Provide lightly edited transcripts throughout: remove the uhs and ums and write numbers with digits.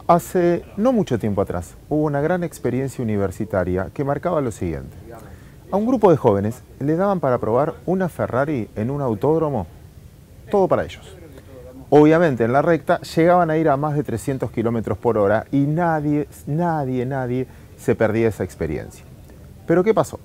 Hace no mucho tiempo atrás hubo una gran experiencia universitaria que marcaba lo siguiente. A un grupo de jóvenes le daban para probar una Ferrari en un autódromo, todo para ellos. Obviamente en la recta llegaban a ir a más de 300 kilómetros por hora y nadie se perdía esa experiencia. ¿Pero qué pasó?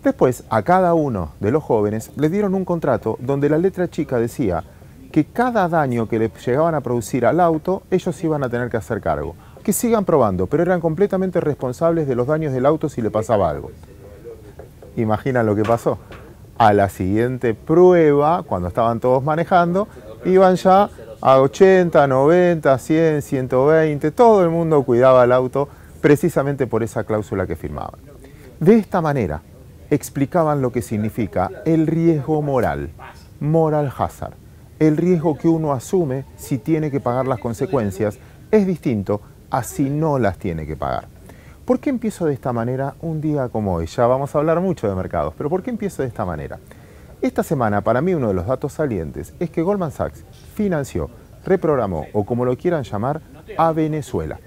Después a cada uno de los jóvenes les dieron un contrato donde la letra chica decía que cada daño que le llegaban a producir al auto, ellos iban a tener que hacer cargo. Que sigan probando, pero eran completamente responsables de los daños del auto si le pasaba algo. Imaginan lo que pasó. A la siguiente prueba, cuando estaban todos manejando, iban ya a 80, 90, 100, 120, todo el mundo cuidaba el auto precisamente por esa cláusula que firmaban. De esta manera explicaban lo que significa el riesgo moral, moral hazard. El riesgo que uno asume si tiene que pagar las consecuencias es distinto a si no las tiene que pagar. ¿Por qué empiezo de esta manera un día como hoy? Ya vamos a hablar mucho de mercados, pero ¿por qué empiezo de esta manera? Esta semana, para mí, uno de los datos salientes es que Goldman Sachs financió, reprogramó, o como lo quieran llamar, a Venezuela,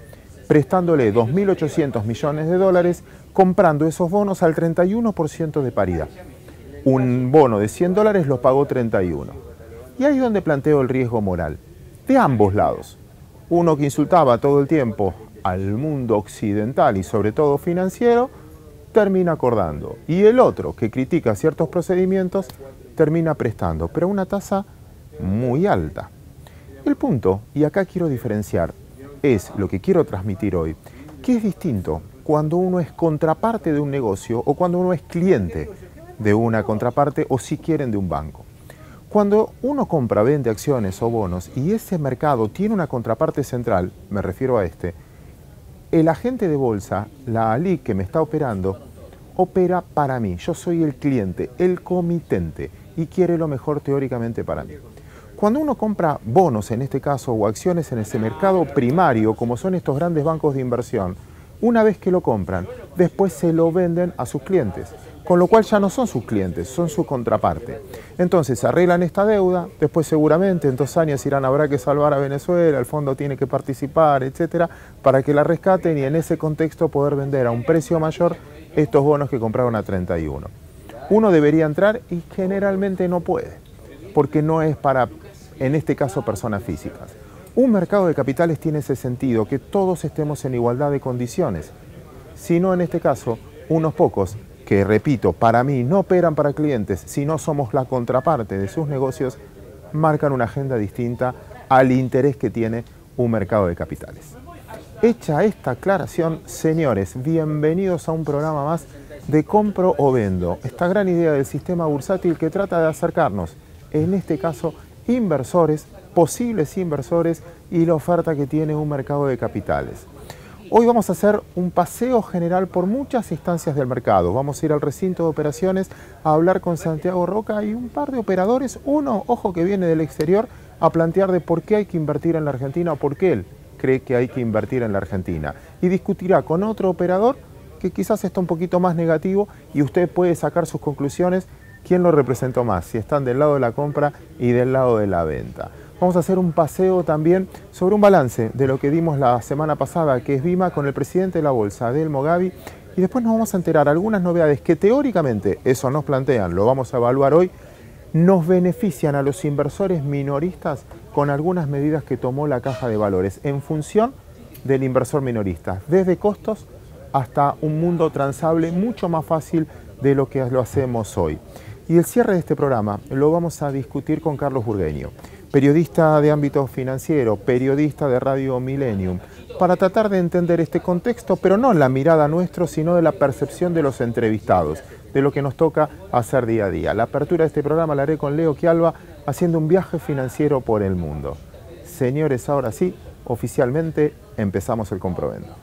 prestándole 2.800 millones de dólares, comprando esos bonos al 31% de paridad. Un bono de 100 dólares lo pagó 31. Y ahí es donde planteo el riesgo moral, de ambos lados. Uno que insultaba todo el tiempo al mundo occidental y sobre todo financiero, termina acordando. Y el otro que critica ciertos procedimientos, termina prestando, pero a una tasa muy alta. El punto, y acá quiero diferenciar, es lo que quiero transmitir hoy, que es distinto cuando uno es contraparte de un negocio o cuando uno es cliente de una contraparte o si quieren de un banco. Cuando uno compra, vende acciones o bonos y ese mercado tiene una contraparte central, me refiero a este, el agente de bolsa, la ALIC que me está operando, opera para mí. Yo soy el cliente, el comitente y quiere lo mejor teóricamente para mí. Cuando uno compra bonos, en este caso, o acciones en ese mercado primario, como son estos grandes bancos de inversión, una vez que lo compran, después se lo venden a sus clientes, con lo cual ya no son sus clientes, son su contraparte. Entonces arreglan esta deuda, después seguramente en 2 años dirán habrá que salvar a Venezuela, el fondo tiene que participar, etcétera, para que la rescaten y en ese contexto poder vender a un precio mayor estos bonos que compraron a 31. Uno debería entrar y generalmente no puede, porque no es para, en este caso, personas físicas. Un mercado de capitales tiene ese sentido, que todos estemos en igualdad de condiciones, sino en este caso, unos pocos que, repito, para mí no operan para clientes, sino somos la contraparte de sus negocios, marcan una agenda distinta al interés que tiene un mercado de capitales. Hecha esta aclaración, señores, bienvenidos a un programa más de Compro o Vendo, esta gran idea del sistema bursátil que trata de acercarnos, en este caso, inversores, posibles inversores y la oferta que tiene un mercado de capitales. Hoy vamos a hacer un paseo general por muchas instancias del mercado. Vamos a ir al recinto de operaciones a hablar con Santiago Roca y un par de operadores. Uno, ojo, que viene del exterior a plantear de por qué hay que invertir en la Argentina o por qué él cree que hay que invertir en la Argentina. Y discutirá con otro operador que quizás está un poquito más negativo y usted puede sacar sus conclusiones quién lo representó más, si están del lado de la compra y del lado de la venta. Vamos a hacer un paseo también sobre un balance de lo que dimos la semana pasada, que es Vima, con el presidente de la bolsa, Adelmo Gavi, y después nos vamos a enterar algunas novedades que teóricamente, eso nos plantean, lo vamos a evaluar hoy, nos benefician a los inversores minoristas con algunas medidas que tomó la Caja de Valores en función del inversor minorista, desde costos hasta un mundo transable mucho más fácil de lo que lo hacemos hoy. Y el cierre de este programa lo vamos a discutir con Carlos Burgueño, periodista de ámbito financiero, periodista de Radio Millennium, para tratar de entender este contexto, pero no la mirada nuestra, sino de la percepción de los entrevistados, de lo que nos toca hacer día a día. La apertura de este programa la haré con Leo Quialba, haciendo un viaje financiero por el mundo. Señores, ahora sí, oficialmente empezamos el Compro Vendo.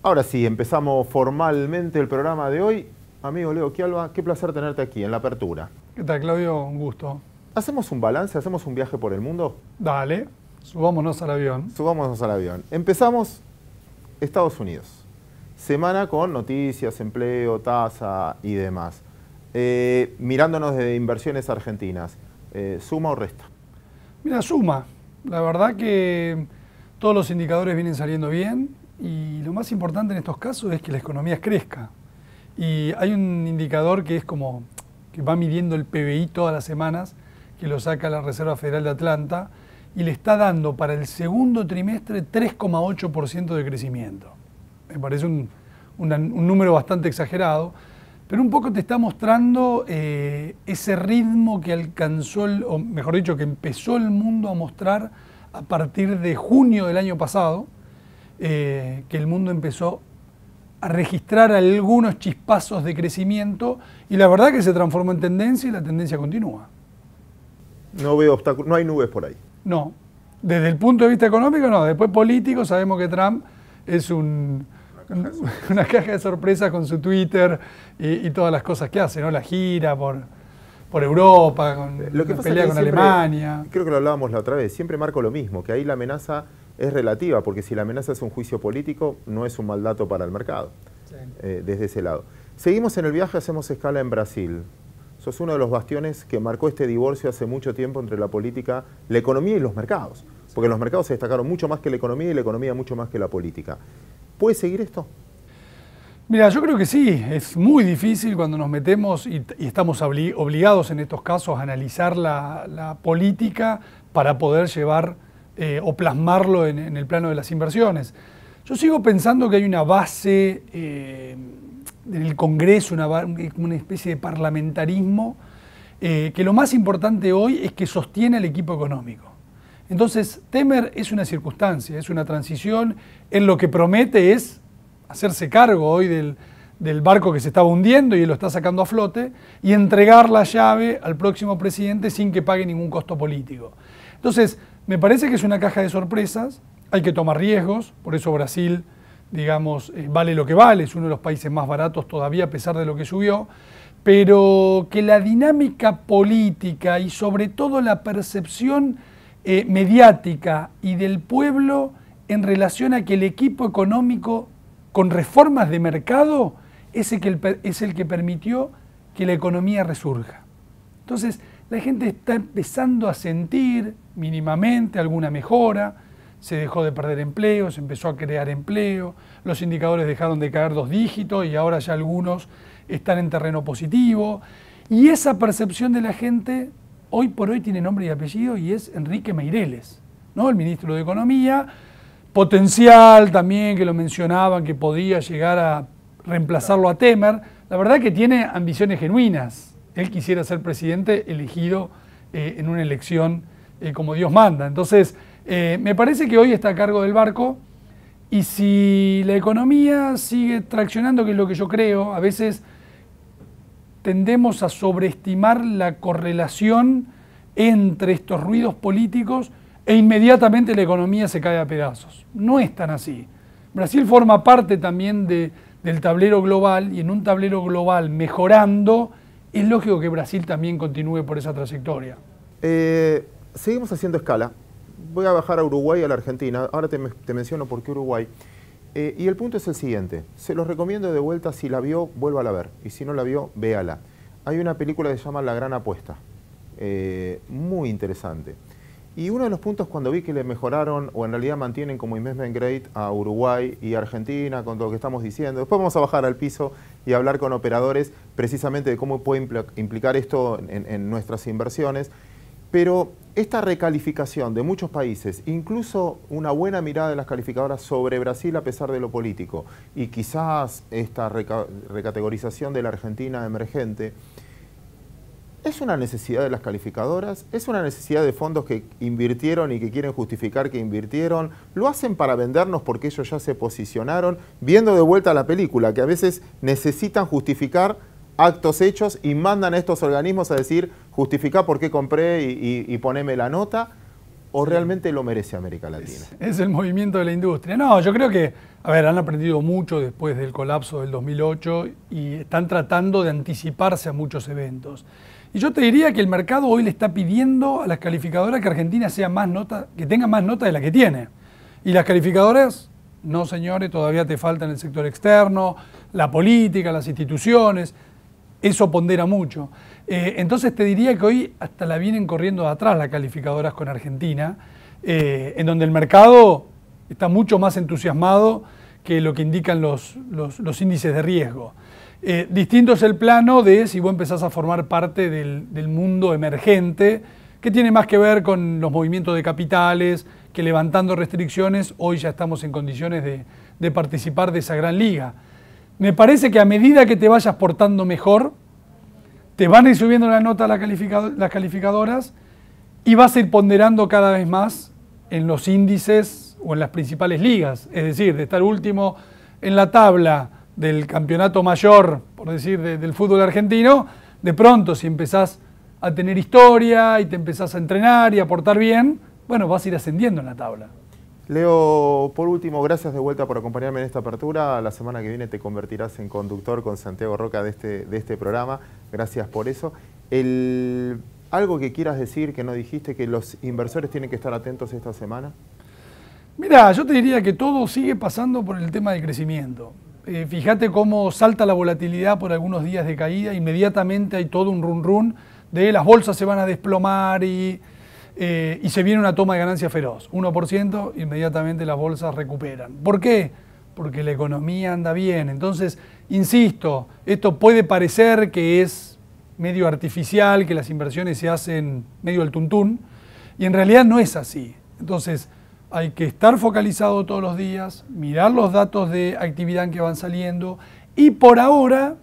Ahora sí, empezamos formalmente el programa de hoy. Amigo Leo Quialba, qué placer tenerte aquí en la apertura. ¿Qué tal, Claudio? Un gusto. ¿Hacemos un balance? ¿Hacemos un viaje por el mundo? Dale, subámonos al avión. Subámonos al avión. Empezamos Estados Unidos. semana con noticias, empleo, tasa y demás. Mirándonos desde inversiones argentinas, ¿suma o resta? Mira, suma. La verdad que todos los indicadores vienen saliendo bien y lo más importante en estos casos es que la economía crezca. Y hay un indicador que es como que va midiendo el PBI todas las semanas, que lo saca la Reserva Federal de Atlanta, y le está dando para el segundo trimestre 3,8% de crecimiento. Me parece un número bastante exagerado, pero un poco te está mostrando ese ritmo que alcanzó, o mejor dicho, que empezó el mundo a mostrar a partir de junio del año pasado, que el mundo empezó a registrar algunos chispazos de crecimiento y la verdad que se transformó en tendencia y la tendencia continúa. No veo obstáculos, no hay nubes por ahí. No, desde el punto de vista económico no, después político sabemos que Trump es una caja de sorpresas con su Twitter y todas las cosas que hace, ¿no? La gira por Europa, con la pelea con Alemania. Creo que lo hablábamos la otra vez, siempre marco lo mismo, que ahí la amenaza es relativa, porque si la amenaza es un juicio político, no es un mal dato para el mercado, sí. Desde ese lado. Seguimos en el viaje, hacemos escala en Brasil. Sos uno de los bastiones que marcó este divorcio hace mucho tiempo entre la política, la economía y los mercados. Porque los mercados se destacaron mucho más que la economía y la economía mucho más que la política. ¿Puede seguir esto? Mira, yo creo que sí. Es muy difícil cuando nos metemos y estamos obligados en estos casos a analizar la política para poder llevar o plasmarlo en el plano de las inversiones. Yo sigo pensando que hay una base en el Congreso, una especie de parlamentarismo, que lo más importante hoy es que sostiene el equipo económico. Entonces, Temer es una circunstancia, es una transición, él lo que promete es hacerse cargo hoy del barco que se estaba hundiendo y él lo está sacando a flote, y entregar la llave al próximo presidente sin que pague ningún costo político. Entonces, me parece que es una caja de sorpresas, hay que tomar riesgos, por eso Brasil, digamos, vale lo que vale, es uno de los países más baratos todavía a pesar de lo que subió, pero que la dinámica política y sobre todo la percepción mediática y del pueblo en relación a que el equipo económico con reformas de mercado es el que permitió que la economía resurja. Entonces, la gente está empezando a sentir mínimamente alguna mejora, se dejó de perder empleo, se empezó a crear empleo, los indicadores dejaron de caer 2 dígitos y ahora ya algunos están en terreno positivo. Y esa percepción de la gente hoy por hoy tiene nombre y apellido y es Enrique Meireles, ¿no? El ministro de Economía, potencial también, que lo mencionaban, que podía llegar a reemplazarlo a Temer. La verdad que tiene ambiciones genuinas. Él quisiera ser presidente elegido en una elección como Dios manda. Entonces, me parece que hoy está a cargo del barco y si la economía sigue traccionando, que es lo que yo creo, a veces tendemos a sobreestimar la correlación entre estos ruidos políticos e inmediatamente la economía se cae a pedazos. No es tan así. Brasil forma parte también del tablero global y en un tablero global mejorando, es lógico que Brasil también continúe por esa trayectoria. Seguimos haciendo escala. Voy a bajar a Uruguay y a la Argentina. Ahora te menciono por qué Uruguay. Y el punto es el siguiente. Se los recomiendo de vuelta. Si la vio, vuélvala a ver. Y si no la vio, véala. Hay una película que se llama La Gran Apuesta. Muy interesante. Y uno de los puntos cuando vi que le mejoraron, o en realidad mantienen como investment grade a Uruguay y Argentina, con todo lo que estamos diciendo. Después vamos a bajar al piso y hablar con operadores precisamente de cómo puede implicar esto en nuestras inversiones. Pero esta recalificación de muchos países, incluso una buena mirada de las calificadoras sobre Brasil a pesar de lo político, y quizás esta recategorización de la Argentina emergente, ¿es una necesidad de las calificadoras? ¿Es una necesidad de fondos que invirtieron y que quieren justificar que invirtieron? ¿Lo hacen para vendernos porque ellos ya se posicionaron? Viendo de vuelta la película, que a veces necesitan justificar actos hechos y mandan a estos organismos a decir, justifica por qué compré y poneme la nota, ¿o realmente lo merece América Latina? Es el movimiento de la industria. No, yo creo que, han aprendido mucho después del colapso del 2008 y están tratando de anticiparse a muchos eventos. Y yo te diría que el mercado hoy le está pidiendo a las calificadoras que Argentina sea que tenga más nota de la que tiene. Y las calificadoras No, señores, todavía te falta en el sector externo, la política, las instituciones, eso pondera mucho. Entonces te diría que hoy hasta la vienen corriendo de atrás las calificadoras con Argentina, en donde el mercado está mucho más entusiasmado que lo que indican los índices de riesgo. Distinto es el plano de si vos empezás a formar parte del mundo emergente, que tiene más que ver con los movimientos de capitales, que levantando restricciones, hoy ya estamos en condiciones de participar de esa gran liga. Me parece que a medida que te vayas portando mejor, te van a ir subiendo la nota las calificadoras y vas a ir ponderando cada vez más en los índices o en las principales ligas. Es decir, de estar último en la tabla del campeonato mayor, por decir, del fútbol argentino, de pronto si empezás a tener historia y te empezás a entrenar y a portar bien, bueno, vas a ir ascendiendo en la tabla. Leo, por último, gracias de vuelta por acompañarme en esta apertura. La semana que viene te convertirás en conductor con Santiago Roca de este programa. Gracias por eso. ¿Algo que quieras decir que no dijiste, que los inversores tienen que estar atentos esta semana? Mira, yo te diría que todo sigue pasando por el tema del crecimiento. Fíjate cómo salta la volatilidad por algunos días de caída, inmediatamente hay todo un run run de las bolsas se van a desplomar y se viene una toma de ganancia feroz. 1%, inmediatamente las bolsas recuperan. ¿Por qué? Porque la economía anda bien. Entonces, insisto, esto puede parecer que es medio artificial, que las inversiones se hacen medio al tuntún, y en realidad no es así. Entonces, hay que estar focalizado todos los días, mirar los datos de actividad que van saliendo, y por ahora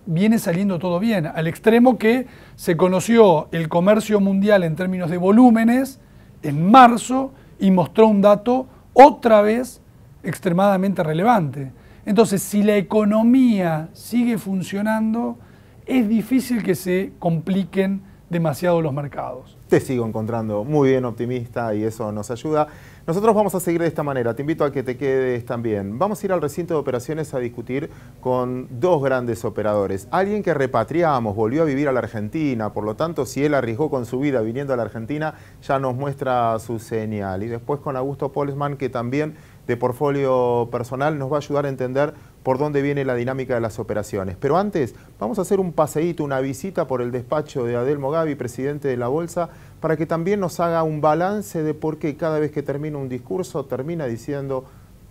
viene saliendo todo bien, al extremo que se conoció el comercio mundial en términos de volúmenes en marzo y mostró un dato otra vez extremadamente relevante. Entonces, si la economía sigue funcionando, es difícil que se compliquen demasiado los mercados. Te sigo encontrando muy bien optimista y eso nos ayuda. Nosotros vamos a seguir de esta manera, te invito a que te quedes también. Vamos a ir al recinto de operaciones a discutir con dos grandes operadores. Alguien que repatriamos, volvió a vivir a la Argentina, por lo tanto, si él arriesgó con su vida viniendo a la Argentina, ya nos muestra su señal. Y después con Augusto Polesman, que también de portfolio personal nos va a ayudar a entender por dónde viene la dinámica de las operaciones. Pero antes, vamos a hacer un paseíto, una visita por el despacho de Adelmo Gavi, presidente de la Bolsa, para que también nos haga un balance de por qué cada vez que termina un discurso termina diciendo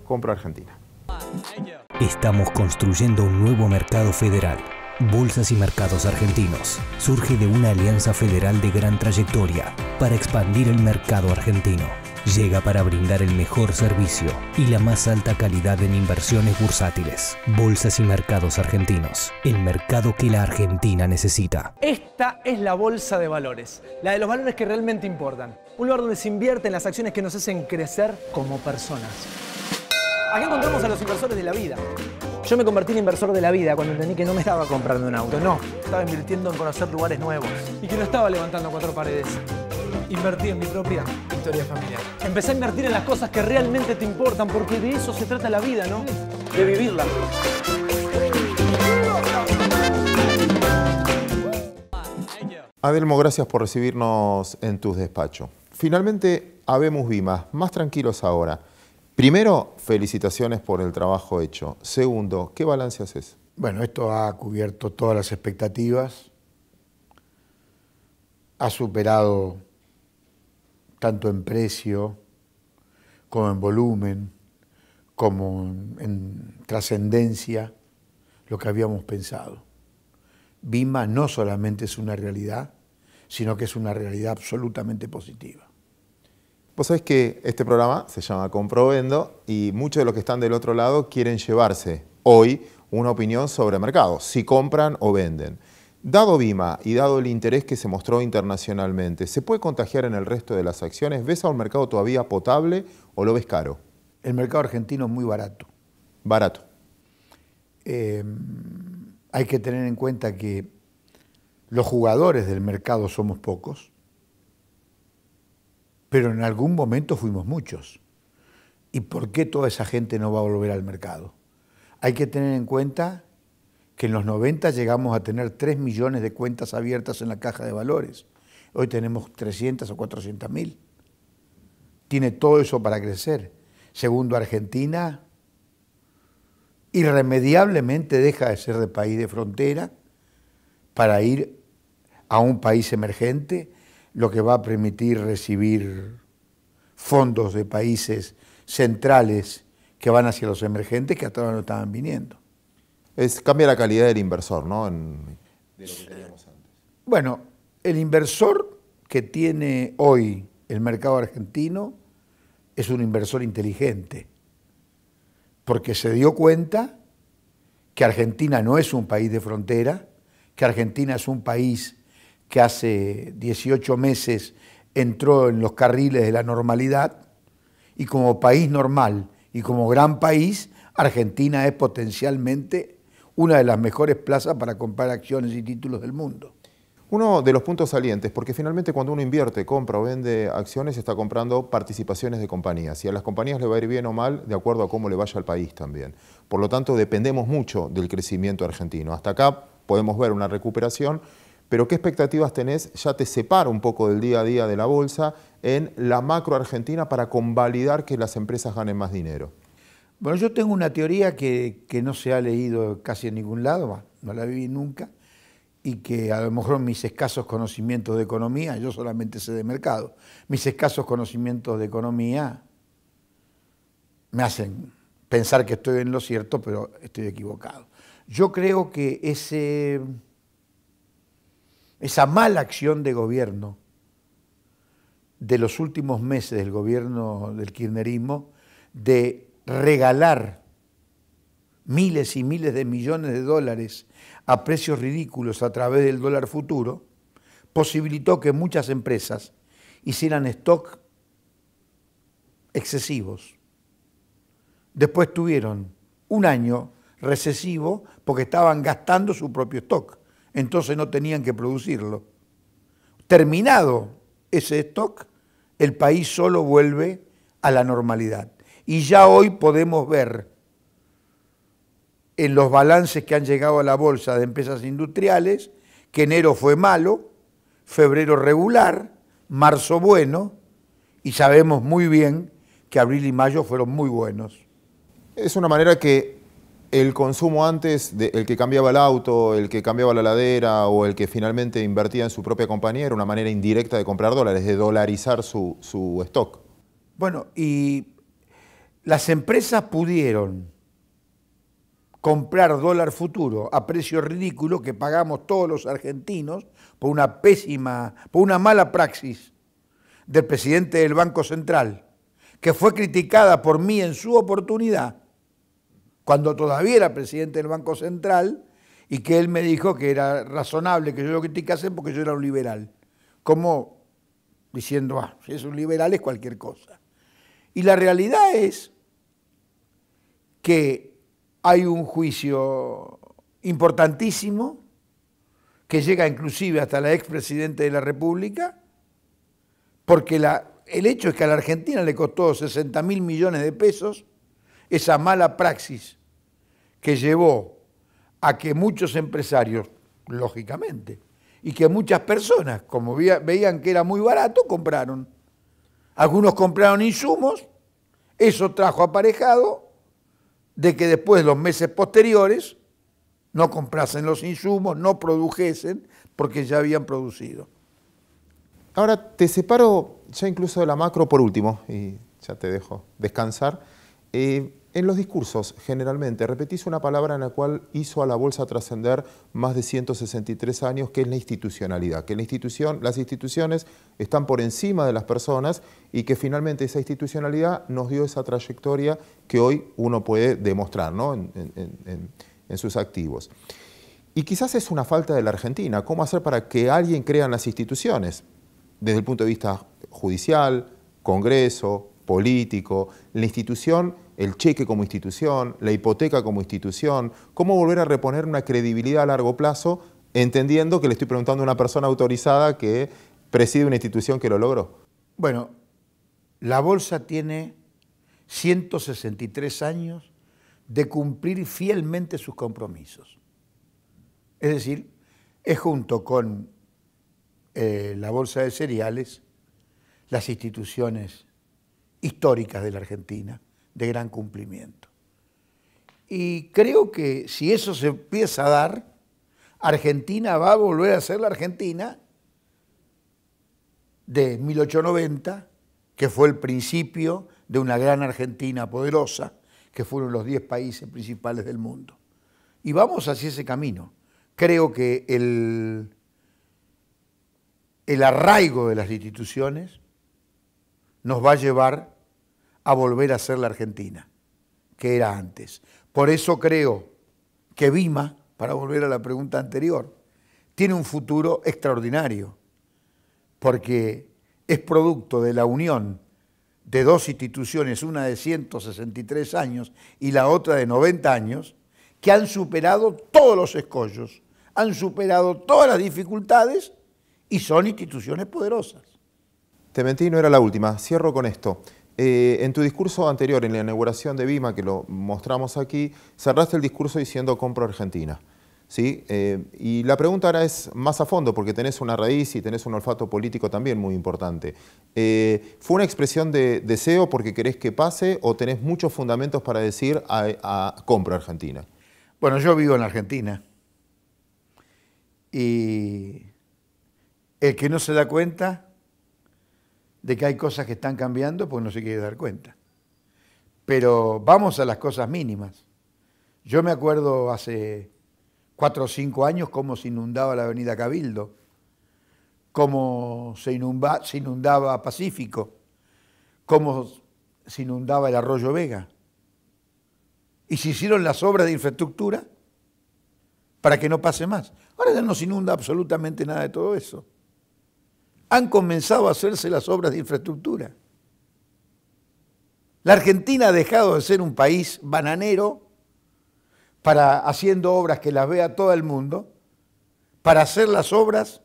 compra Argentina. Estamos construyendo un nuevo mercado federal. Bolsas y Mercados Argentinos. Surge de una alianza federal de gran trayectoria para expandir el mercado argentino. Llega para brindar el mejor servicio y la más alta calidad en inversiones bursátiles. Bolsas y Mercados Argentinos. El mercado que la Argentina necesita. Esta es la bolsa de valores. La de los valores que realmente importan. Un lugar donde se invierte en las acciones que nos hacen crecer como personas. Aquí encontramos a los inversores de la vida. Yo me convertí en inversor de la vida cuando entendí que no me estaba comprando un auto, no. Estaba invirtiendo en conocer lugares nuevos. Y que no estaba levantando 4 paredes. Invertí en mi propia historia familiar. Empecé a invertir en las cosas que realmente te importan, porque de eso se trata la vida, ¿no? De vivirla. Adelmo, gracias por recibirnos en tus despachos. Finalmente, habemos Vima, más tranquilos ahora. Primero, felicitaciones por el trabajo hecho. Segundo, ¿qué balance haces? Bueno, esto ha cubierto todas las expectativas, ha superado tanto en precio, como en volumen, como en trascendencia, lo que habíamos pensado. Vima no solamente es una realidad, sino que es una realidad absolutamente positiva. Vos sabés que este programa se llama Comprovendo y muchos de los que están del otro lado quieren llevarse hoy una opinión sobre mercados, si compran o venden. Dado Vima y dado el interés que se mostró internacionalmente, ¿se puede contagiar en el resto de las acciones? ¿Ves a un mercado todavía potable o lo ves caro? El mercado argentino es muy barato. Barato. Hay que tener en cuenta que los jugadores del mercado somos pocos, pero en algún momento fuimos muchos. ¿Y por qué toda esa gente no va a volver al mercado? Hay que tener en cuenta que en los 90 llegamos a tener 3 millones de cuentas abiertas en la caja de valores. Hoy tenemos 300 o 400.000. Tiene todo eso para crecer. Segundo, Argentina irremediablemente deja de ser de país de frontera para ir a un país emergente, lo que va a permitir recibir fondos de países centrales que van hacia los emergentes que hasta ahora no estaban viniendo. Cambia la calidad del inversor, ¿no? De lo que teníamos antes. Bueno, el inversor que tiene hoy el mercado argentino es un inversor inteligente, porque se dio cuenta que Argentina no es un país de frontera, que Argentina es un país que hace 18 meses entró en los carriles de la normalidad, y como país normal y como gran país, Argentina es potencialmente una de las mejores plazas para comprar acciones y títulos del mundo. Uno de los puntos salientes, porque finalmente cuando uno invierte, compra o vende acciones, está comprando participaciones de compañías. Y a las compañías le va a ir bien o mal de acuerdo a cómo le vaya al país también. Por lo tanto, dependemos mucho del crecimiento argentino. Hasta acá podemos ver una recuperación, pero ¿qué expectativas tenés? Ya te separa un poco del día a día de la bolsa en la macro argentina para convalidar que las empresas ganen más dinero. Bueno, yo tengo una teoría que no se ha leído casi en ningún lado, no la viví nunca, y que a lo mejor mis escasos conocimientos de economía, yo solamente sé de mercado, mis escasos conocimientos de economía me hacen pensar que estoy en lo cierto, pero estoy equivocado. Yo creo que esa mala acción de gobierno de los últimos meses del gobierno del kirchnerismo, de regalar miles y miles de millones de dólares a precios ridículos a través del dólar futuro, posibilitó que muchas empresas hicieran stock excesivos. Después tuvieron un año recesivo porque estaban gastando su propio stock, entonces no tenían que producirlo. Terminado ese stock, el país solo vuelve a la normalidad. Y ya hoy podemos ver en los balances que han llegado a la bolsa de empresas industriales que enero fue malo, febrero regular, marzo bueno, y sabemos muy bien que abril y mayo fueron muy buenos. Es una manera que el consumo antes, el que cambiaba el auto, el que cambiaba la heladera o el que finalmente invertía en su propia compañía, era una manera indirecta de comprar dólares, de dolarizar su stock. Bueno, y las empresas pudieron comprar dólar futuro a precio ridículo que pagamos todos los argentinos por una mala praxis del presidente del Banco Central, que fue criticada por mí en su oportunidad, cuando todavía era presidente del Banco Central, y que él me dijo que era razonable que yo lo criticase porque yo era un liberal, como diciendo, si es un liberal es cualquier cosa. Y la realidad es que hay un juicio importantísimo que llega inclusive hasta la expresidente de la República, porque el hecho es que a la Argentina le costó 60.000 millones de pesos esa mala praxis que llevó a que muchos empresarios, lógicamente, y que muchas personas, como veían que era muy barato, compraron. Algunos compraron insumos, eso trajo aparejado de que después, los meses posteriores, no comprasen los insumos, no produjesen, porque ya habían producido. Ahora te separo ya incluso de la macro por último, y ya te dejo descansar. En los discursos, generalmente, repetís una palabra en la cual hizo a la bolsa trascender más de 163 años, que es la institucionalidad, que las instituciones están por encima de las personas y que finalmente esa institucionalidad nos dio esa trayectoria que hoy uno puede demostrar, ¿no? en sus activos. Y quizás es una falta de la Argentina. ¿Cómo hacer para que alguien crea en las instituciones? Desde el punto de vista judicial, Congreso, político, la institución, el cheque como institución, la hipoteca como institución, cómo volver a reponer una credibilidad a largo plazo, entendiendo que le estoy preguntando a una persona autorizada que preside una institución que lo logró. Bueno, la bolsa tiene 163 años de cumplir fielmente sus compromisos. Es decir, es junto con la bolsa de cereales, las instituciones históricas de la Argentina, de gran cumplimiento. Y creo que si eso se empieza a dar, Argentina va a volver a ser la Argentina de 1890, que fue el principio de una gran Argentina poderosa, que fueron los 10 países principales del mundo. Y vamos hacia ese camino. Creo que el arraigo de las instituciones nos va a llevar a volver a ser la Argentina que era antes. Por eso creo que Vima, para volver a la pregunta anterior, tiene un futuro extraordinario, porque es producto de la unión de dos instituciones, una de 163 años y la otra de 90 años, que han superado todos los escollos, han superado todas las dificultades y son instituciones poderosas. Te mentí, no era la última. Cierro con esto. En tu discurso anterior, en la inauguración de Vima, que lo mostramos aquí, cerraste el discurso diciendo compro Argentina. ¿Sí? Y la pregunta ahora es más a fondo, porque tenés una raíz y tenés un olfato político también muy importante. ¿Fue una expresión de deseo porque querés que pase o tenés muchos fundamentos para decir compro Argentina? Bueno, yo vivo en Argentina y el que no se da cuenta de que hay cosas que están cambiando, pues no se quiere dar cuenta. Pero vamos a las cosas mínimas. Yo me acuerdo hace 4 o 5 años cómo se inundaba la avenida Cabildo, cómo se inundaba Pacífico, cómo se inundaba el arroyo Vega. Y se hicieron las obras de infraestructura para que no pase más. Ahora ya no se inunda absolutamente nada de todo eso. Han comenzado a hacerse las obras de infraestructura. La Argentina ha dejado de ser un país bananero haciendo obras que las vea todo el mundo, para hacer las obras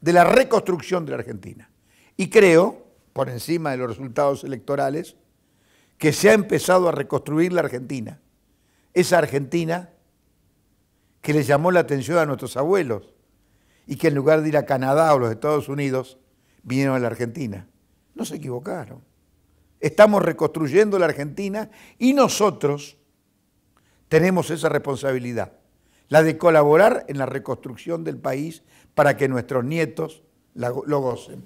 de la reconstrucción de la Argentina. Y creo, por encima de los resultados electorales, que se ha empezado a reconstruir la Argentina. Esa Argentina que le llamó la atención a nuestros abuelos y que en lugar de ir a Canadá o los Estados Unidos, vinieron a la Argentina. No se equivocaron. Estamos reconstruyendo la Argentina y nosotros tenemos esa responsabilidad, la de colaborar en la reconstrucción del país para que nuestros nietos lo gocen.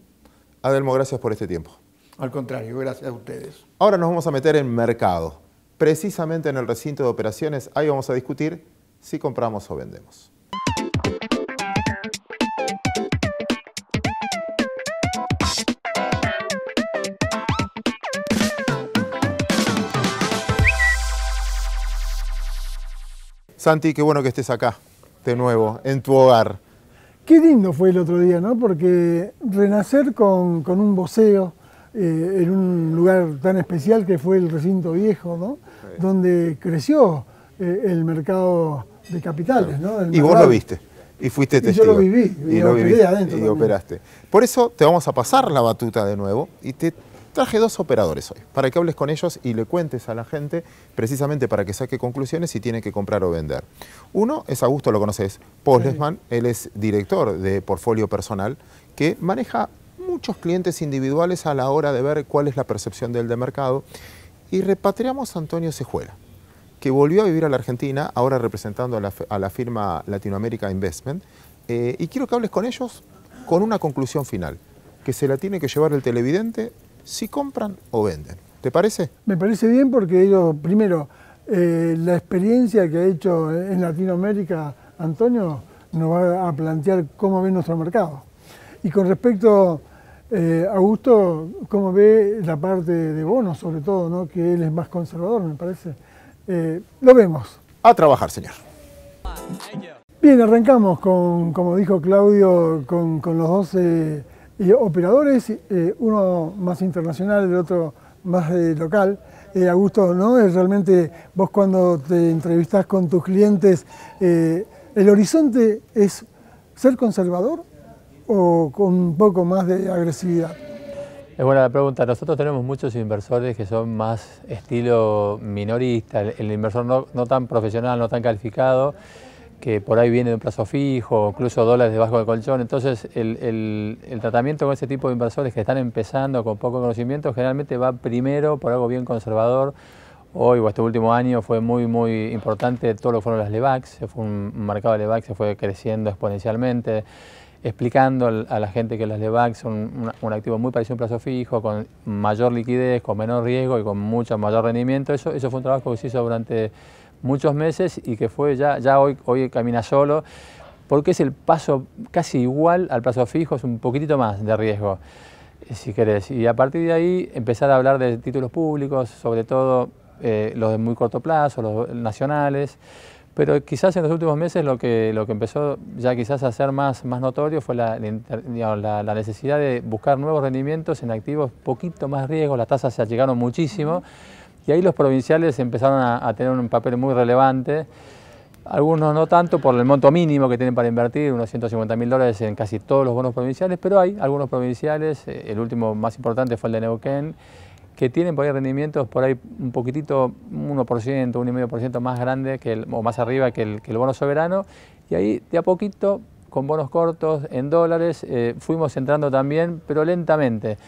Adelmo, gracias por este tiempo. Al contrario, gracias a ustedes. Ahora nos vamos a meter en mercado. Precisamente en el recinto de operaciones, ahí vamos a discutir si compramos o vendemos. Santi, qué bueno que estés acá, de nuevo, en tu hogar. Qué lindo fue el otro día, ¿no? Porque renacer con un voceo en un lugar tan especial que fue el recinto viejo, ¿no? Sí. Donde creció el mercado de capitales, ¿no? Y vos lo viste, y fuiste testigo. Y yo lo viví, y lo operé adentro. Y operaste. Por eso te vamos a pasar la batuta de nuevo y te traje 2 operadores hoy, para que hables con ellos y le cuentes a la gente, precisamente para que saque conclusiones si tiene que comprar o vender. Uno es Augusto, lo conoces, Poslesman, él es director de portfolio personal, que maneja muchos clientes individuales a la hora de ver cuál es la percepción del de mercado. Y repatriamos a Antonio Cejuela, que volvió a vivir a la Argentina, ahora representando a la firma Latinoamérica Investment, y quiero que hables con ellos con una conclusión final, que se la tiene que llevar el televidente si compran o venden. ¿Te parece? Me parece bien porque ellos, primero, la experiencia que ha hecho en Latinoamérica Antonio nos va a plantear cómo ve nuestro mercado. Y con respecto a Augusto, cómo ve la parte de bonos, sobre todo, ¿no? Que él es más conservador, me parece. Lo vemos. A trabajar, señor. Bien, arrancamos con, como dijo Claudio, con los 2 operadores, uno más internacional, el otro más local. Augusto, ¿no? Es realmente vos cuando te entrevistás con tus clientes, ¿el horizonte es ser conservador o con un poco más de agresividad? Es buena la pregunta. Nosotros tenemos muchos inversores que son más estilo minorista, el inversor no tan profesional, no tan calificado, que por ahí viene de un plazo fijo, incluso dólares debajo del colchón. Entonces el tratamiento con ese tipo de inversores que están empezando con poco conocimiento generalmente va primero por algo bien conservador hoy o este último año fue muy importante todo lo que fueron las LEVACs. Fue un mercado de LEVACs que fue creciendo exponencialmente, explicando a la gente que las LEVACs son un activo muy parecido a un plazo fijo, con mayor liquidez, con menor riesgo y con mucho mayor rendimiento. Eso fue un trabajo que se hizo durante muchos meses y que fue ya hoy camina solo, porque es el paso casi igual al plazo fijo, es un poquitito más de riesgo, si querés. Y a partir de ahí empezar a hablar de títulos públicos, sobre todo los de muy corto plazo, los nacionales. Pero quizás en los últimos meses lo que empezó ya quizás a ser más notorio fue la necesidad de buscar nuevos rendimientos en activos poquito más riesgos. Las tasas se achicaron muchísimo y ahí los provinciales empezaron a tener un papel muy relevante. Algunos no tanto por el monto mínimo que tienen para invertir, unos $150.000 en casi todos los bonos provinciales, pero hay algunos provinciales, el último más importante fue el de Neuquén, que tienen por ahí rendimientos por ahí un poquitito, 1%, 1,5% más grande o más arriba que el bono soberano, y ahí de a poquito, con bonos cortos, en dólares, fuimos entrando también, pero lentamente.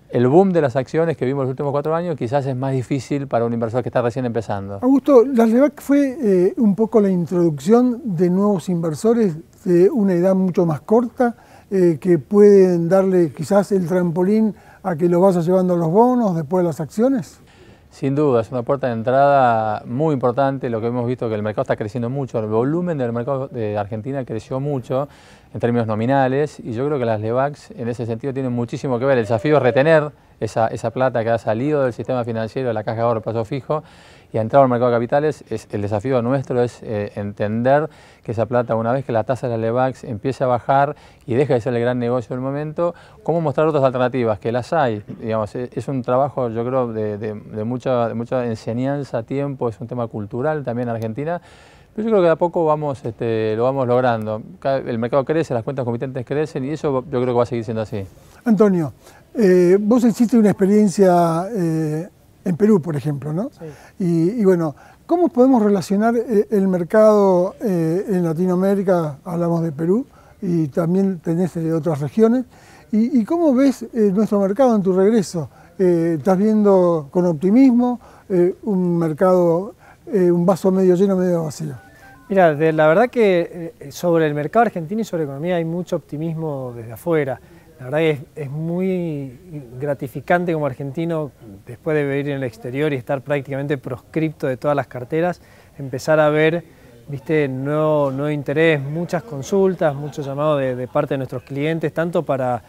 El boom de las acciones que vimos los últimos 4 años quizás es más difícil para un inversor que está recién empezando. Augusto, las LEVAC fue un poco la introducción de nuevos inversores de una edad mucho más corta, que pueden darle quizás el trampolín a que lo vaya llevando a los bonos, después a las acciones. Sin duda, es una puerta de entrada muy importante. Lo que hemos visto es que el mercado está creciendo mucho, el volumen del mercado de Argentina creció mucho en términos nominales y yo creo que las LEVACs en ese sentido tienen muchísimo que ver. El desafío es retener esa plata que ha salido del sistema financiero, de la caja de ahorro, plazo fijo, y ha entrado al mercado de capitales. El desafío nuestro es entender que esa plata, una vez que la tasa de las LEVACs empiece a bajar y deje de ser el gran negocio del momento, cómo mostrar otras alternativas, que las hay. Digamos, es un trabajo, yo creo, de mucha enseñanza, tiempo, es un tema cultural también en Argentina, pero yo creo que de a poco lo vamos logrando. El mercado crece, las cuentas comitentes crecen y eso yo creo que va a seguir siendo así. Antonio, vos hiciste una experiencia en Perú, por ejemplo, ¿no? Sí. Y bueno, ¿cómo podemos relacionar el mercado en Latinoamérica? Hablamos de Perú y también tenés otras regiones. ¿Y cómo ves nuestro mercado en tu regreso? ¿Estás viendo con optimismo un mercado, un vaso medio lleno, medio vacío? Mira, la verdad que sobre el mercado argentino y sobre economía hay mucho optimismo desde afuera. La verdad que es muy gratificante como argentino, después de vivir en el exterior y estar prácticamente proscripto de todas las carteras, empezar a ver, viste, nuevo interés, muchas consultas, mucho llamado de parte de nuestros clientes, tanto para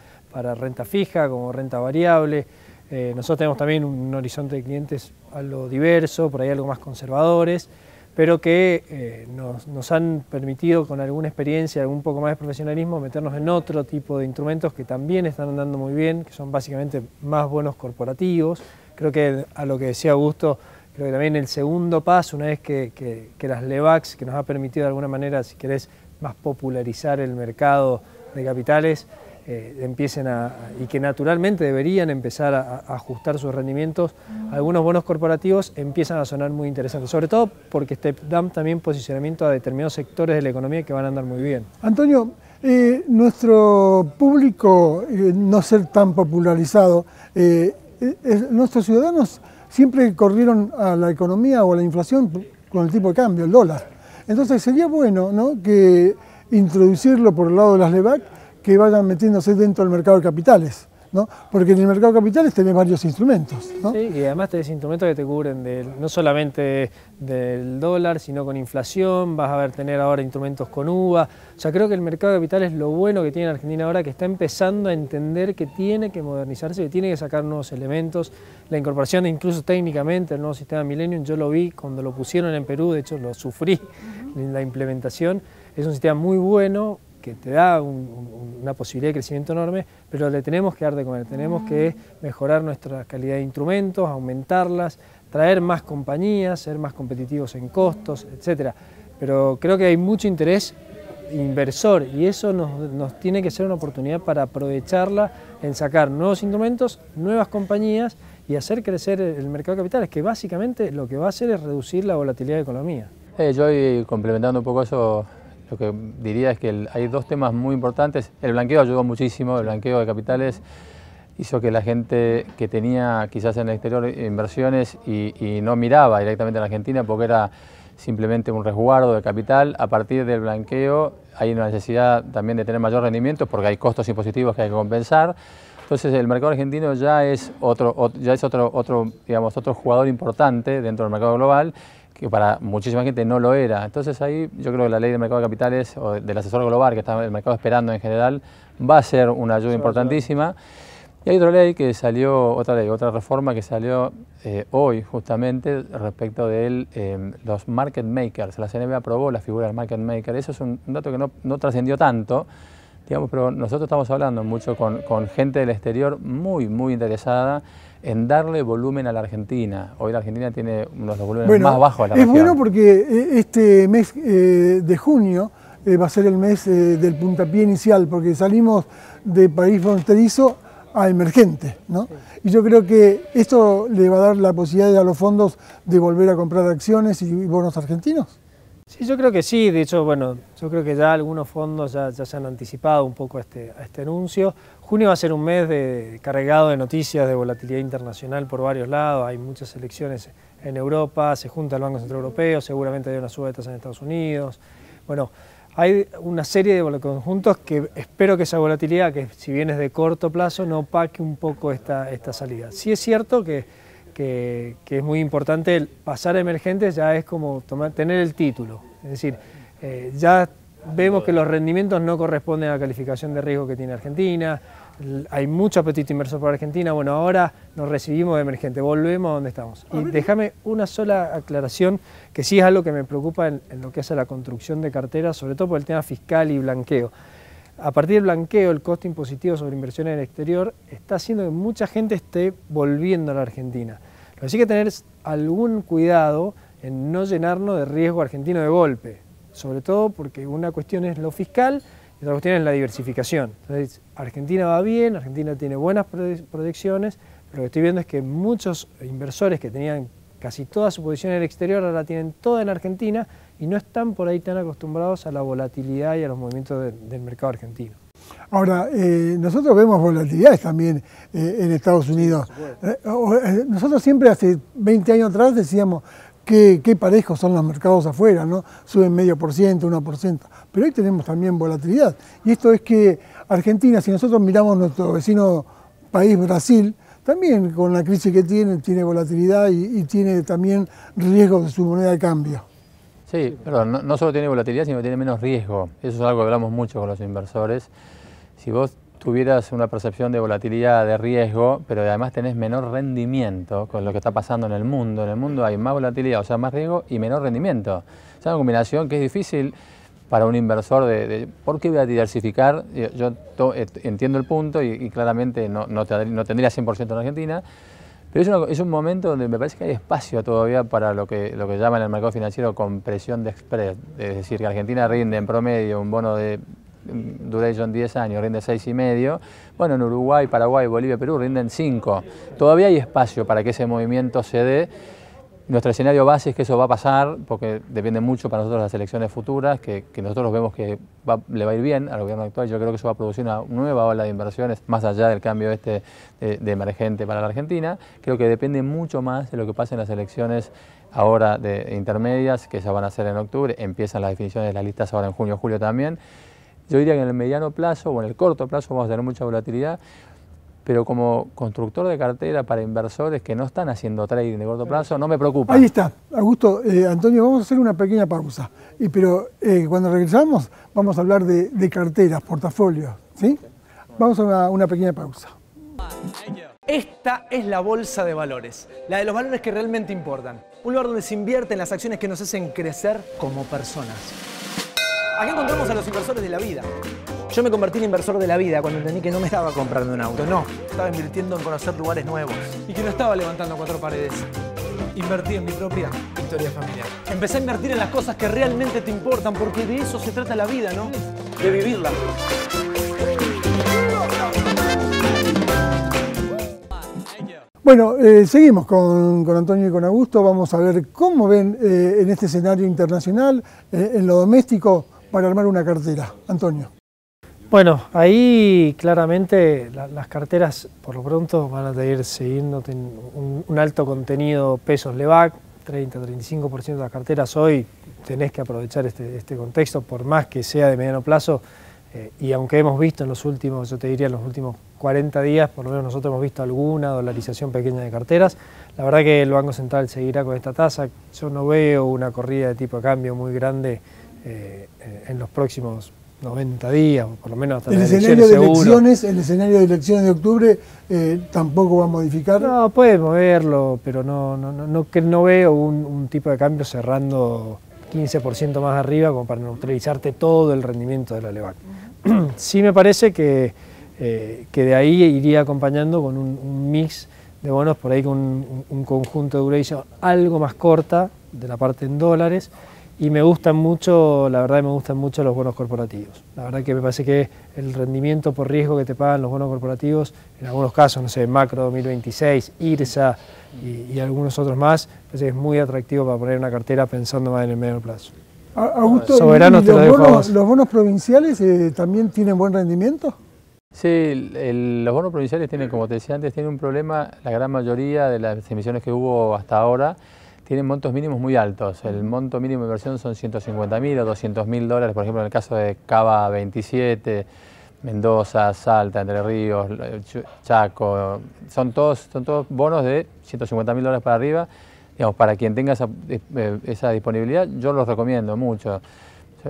renta fija como renta variable. Nosotros tenemos también un horizonte de clientes algo diverso, por ahí algo más conservadores, pero que nos han permitido con alguna experiencia, un poco más de profesionalismo, meternos en otro tipo de instrumentos que también están andando muy bien, que son básicamente más bonos corporativos. Creo que a lo que decía Augusto, creo que también el segundo paso, una vez que las LEVACs, que nos ha permitido de alguna manera, si querés, más popularizar el mercado de capitales, empiecen y que naturalmente deberían empezar a ajustar sus rendimientos, algunos bonos corporativos empiezan a sonar muy interesantes, sobre todo porque dan también posicionamiento a determinados sectores de la economía que van a andar muy bien. Antonio, nuestro público, no ser tan popularizado, nuestros ciudadanos siempre corrieron a la economía o a la inflación con el tipo de cambio, el dólar. Entonces sería bueno, ¿no?, que introducirlo por el lado de las LEVAC, que vayan metiéndose dentro del mercado de capitales, ¿no? Porque en el mercado de capitales tenés varios instrumentos, ¿no? Sí, y además tenés instrumentos que te cubren no solamente del dólar, sino con inflación, vas a tener ahora instrumentos con UVA. O sea, creo que el mercado de capitales, lo bueno que tiene Argentina ahora, que está empezando a entender que tiene que modernizarse, que tiene que sacar nuevos elementos. La incorporación incluso técnicamente del nuevo sistema Millennium, yo lo vi cuando lo pusieron en Perú, de hecho lo sufrí en la implementación. Es un sistema muy bueno, que te da una posibilidad de crecimiento enorme, pero le tenemos que dar de comer, tenemos que mejorar nuestra calidad de instrumentos, aumentarlas, traer más compañías, ser más competitivos en costos, etc. Pero creo que hay mucho interés inversor y eso nos tiene que ser una oportunidad para aprovecharla en sacar nuevos instrumentos, nuevas compañías y hacer crecer el mercado de capitales, que básicamente lo que va a hacer es reducir la volatilidad de la economía. Yo voy complementando un poco eso. Lo que diría es que hay dos temas muy importantes. El blanqueo ayudó muchísimo, el blanqueo de capitales hizo que la gente que tenía quizás en el exterior inversiones y no miraba directamente a la Argentina porque era simplemente un resguardo de capital, a partir del blanqueo hay una necesidad también de tener mayor rendimiento porque hay costos impositivos que hay que compensar. Entonces el mercado argentino ya es otro jugador importante dentro del mercado global, que para muchísima gente no lo era. Entonces ahí yo creo que la ley del mercado de capitales o del asesor global que está el mercado esperando en general va a ser una ayuda importantísima. Y hay otra ley que salió, otra reforma que salió hoy justamente respecto de los market makers. La CNB aprobó la figura del market maker. Eso es un dato que no trascendió tanto, digamos, pero nosotros estamos hablando mucho con gente del exterior muy interesada en darle volumen a la Argentina. Hoy la Argentina tiene uno de los volúmenes más bajos de la región. Es bueno porque este mes de junio va a ser el mes del puntapié inicial, porque salimos de país fronterizo a emergente, ¿no? Sí. Y yo creo que esto le va a dar la posibilidad a los fondos de volver a comprar acciones y bonos argentinos. Sí, yo creo que sí. De hecho, bueno, yo creo que ya algunos fondos ya se han anticipado un poco a este anuncio. Junio va a ser un mes cargado de noticias de volatilidad internacional por varios lados. Hay muchas elecciones en Europa, se junta el Banco Central Europeo, seguramente hay una suba de tasas en Estados Unidos. Bueno, hay una serie de conjuntos que espero que esa volatilidad, que si bien es de corto plazo, no opaque un poco esta salida. Sí es cierto que es muy importante el pasar a emergentes, ya es como tener el título. Es decir, ya vemos que los rendimientos no corresponden a la calificación de riesgo que tiene Argentina, hay mucho apetito inversor para Argentina. Bueno, ahora nos recibimos de emergente, volvemos a donde estamos. Y déjame una sola aclaración, que sí es algo que me preocupa en lo que hace a la construcción de carteras, sobre todo por el tema fiscal y blanqueo. A partir del blanqueo, el costo impositivo sobre inversiones en el exterior está haciendo que mucha gente esté volviendo a la Argentina. Lo que sí hay que tener es algún cuidado en no llenarnos de riesgo argentino de golpe, sobre todo porque una cuestión es lo fiscal y otra cuestión es la diversificación. Entonces, Argentina va bien, Argentina tiene buenas proyecciones, pero lo que estoy viendo es que muchos inversores que tenían casi toda su posición en el exterior ahora tienen toda en Argentina y no están por ahí tan acostumbrados a la volatilidad y a los movimientos del mercado argentino. Ahora, nosotros vemos volatilidades también en Estados Unidos. Nosotros siempre hace 20 años atrás decíamos qué parejos son los mercados afuera, ¿no? Suben 0,5%, 1%, pero hoy tenemos también volatilidad. Y esto es que Argentina, si nosotros miramos nuestro vecino país Brasil, también con la crisis que tiene volatilidad y tiene también riesgo de su moneda de cambio. Sí, perdón, no solo tiene volatilidad, sino que tiene menos riesgo. Eso es algo que hablamos mucho con los inversores. Si vos tuvieras una percepción de volatilidad, de riesgo, pero además tenés menor rendimiento con lo que está pasando en el mundo hay más volatilidad, o sea, más riesgo y menor rendimiento. Es una combinación que es difícil para un inversor ¿por qué voy a diversificar? Yo entiendo el punto y claramente no tendría 100% en Argentina, pero es un momento donde me parece que hay espacio todavía para lo que llaman en el mercado financiero compresión de spread. Es decir, que Argentina rinde en promedio un bono de duration 10 años, rinde 6,5. Bueno, en Uruguay, Paraguay, Bolivia, Perú rinden 5. Todavía hay espacio para que ese movimiento se dé. Nuestro escenario base es que eso va a pasar, porque depende mucho para nosotros de las elecciones futuras, que nosotros vemos que le va a ir bien al gobierno actual. Yo creo que eso va a producir una nueva ola de inversiones, más allá del cambio de emergente para la Argentina. Creo que depende mucho más de lo que pase en las elecciones ahora de intermedias, que se van a hacer en octubre. Empiezan las definiciones de las listas ahora en junio, julio también. Yo diría que en el mediano plazo o en el corto plazo vamos a tener mucha volatilidad, pero como constructor de cartera para inversores que no están haciendo trading de corto plazo, no me preocupa. Ahí está, Augusto, Antonio, vamos a hacer una pequeña pausa, pero cuando regresamos vamos a hablar de carteras, portafolios, ¿sí? Vamos a una pequeña pausa. Esta es la bolsa de valores, la de los valores que realmente importan. Un lugar donde se invierte en las acciones que nos hacen crecer como personas. Aquí encontramos a los inversores de la vida. Yo me convertí en inversor de la vida cuando entendí que no me estaba comprando un auto, no. Estaba invirtiendo en conocer lugares nuevos y que no estaba levantando 4 paredes. Invertí en mi propia historia familiar. Empecé a invertir en las cosas que realmente te importan, porque de eso se trata la vida, ¿no? De vivirla. Bueno, seguimos con Antonio y con Augusto. Vamos a ver cómo ven en este escenario internacional, en lo doméstico, para armar una cartera. Antonio. Bueno, ahí claramente las carteras por lo pronto van a seguir siguiendo un alto contenido pesos Levac, 30-35% de las carteras hoy tenés que aprovechar este contexto, por más que sea de mediano plazo, y aunque hemos visto en los últimos, yo te diría en los últimos 40 días, por lo menos nosotros hemos visto alguna dolarización pequeña de carteras, la verdad que el Banco Central seguirá con esta tasa, yo no veo una corrida de tipo de cambio muy grande en los próximos 90 días, o por lo menos hasta las elecciones seguro. El escenario de elecciones de octubre tampoco va a modificar. No, puede moverlo, pero no veo un tipo de cambio cerrando 15% más arriba como para neutralizarte todo el rendimiento de la Levac. Sí me parece que de ahí iría acompañando con un mix de bonos, por ahí con un conjunto de duration algo más corta de la parte en dólares, y me gustan mucho, la verdad me gustan mucho los bonos corporativos. La verdad que me parece que el rendimiento por riesgo que te pagan los bonos corporativos, en algunos casos, no sé, Macro 2026, IRSA y algunos otros más, parece que es muy atractivo para poner una cartera pensando más en el medio plazo. Augusto, Soberanos te lo dejo a vos. ¿Los bonos provinciales también tienen buen rendimiento? Sí, los bonos provinciales tienen, como te decía antes, tienen un problema, la gran mayoría de las emisiones que hubo hasta ahora tienen montos mínimos muy altos. El monto mínimo de inversión son 150.000 o 200.000 dólares, por ejemplo en el caso de Cava 27, Mendoza, Salta, Entre Ríos, Chaco, son todos bonos de 150.000 dólares para arriba. Digamos, para quien tenga esa disponibilidad, yo los recomiendo mucho.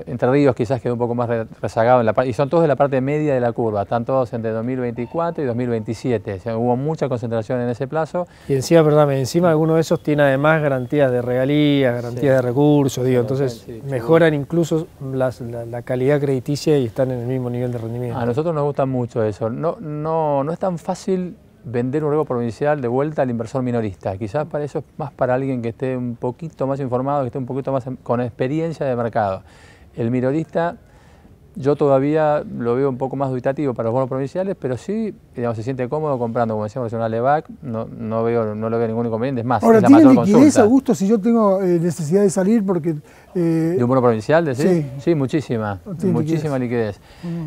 Entre Ríos quizás quedó un poco más rezagado, y son todos de la parte media de la curva, están todos entre 2024 y 2027, o sea, hubo mucha concentración en ese plazo. Y encima, perdóname, encima alguno de esos tiene además garantías de regalías, garantías de recursos, digo, entonces mejoran incluso la calidad crediticia y están en el mismo nivel de rendimiento. A nosotros nos gusta mucho eso, no es tan fácil vender un riesgo provincial de vuelta al inversor minorista, quizás para eso es más para alguien que esté un poquito más informado, que esté un poquito más con experiencia de mercado. El minorista, yo todavía lo veo un poco más dubitativo para los bonos provinciales, pero sí, digamos, se siente cómodo comprando, como decíamos, una Levac, no le veo ningún inconveniente, es más, ahora, es la ¿tiene mayor liquidez, consulta. Augusto, si yo tengo necesidad de salir porque... ¿De un bono provincial, decís? Sí. Sí, muchísima liquidez.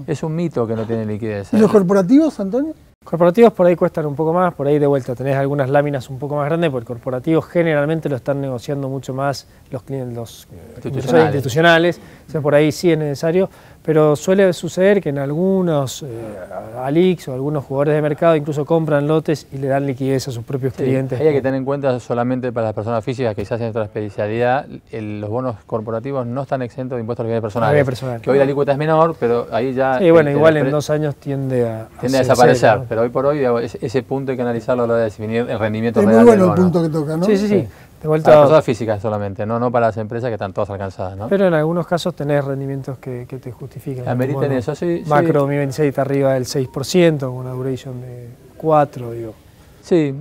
Es un mito que no tiene liquidez. ¿Y los corporativos, Antonio? Corporativos por ahí cuestan un poco más, por ahí de vuelta tenés algunas láminas un poco más grandes, porque corporativos generalmente lo están negociando mucho más los clientes, institucionales, entonces por ahí sí es necesario, pero suele suceder que en algunos ALICs o algunos jugadores de mercado incluso compran lotes y le dan liquidez a sus propios clientes. Hay que tener en cuenta solamente para las personas físicas que quizás en nuestra especialidad, los bonos corporativos no están exentos de impuestos a bienes personales. Que hoy la alícuota es menor, pero ahí ya... Sí, bueno, igual en 2 años tiende a desaparecer, cero, ¿no? Pero hoy por hoy ese punto hay que analizarlo a la hora de definir el rendimiento real. Es muy bueno el punto que toca, ¿no? Sí. De vuelta, para las personas físicas solamente, no para las empresas que están todas alcanzadas, ¿no? Pero en algunos casos tenés rendimientos que te justifican. Ameriten eso, sí. Macro 2026 está arriba del 6%, con una duration de 4, digo. Sí,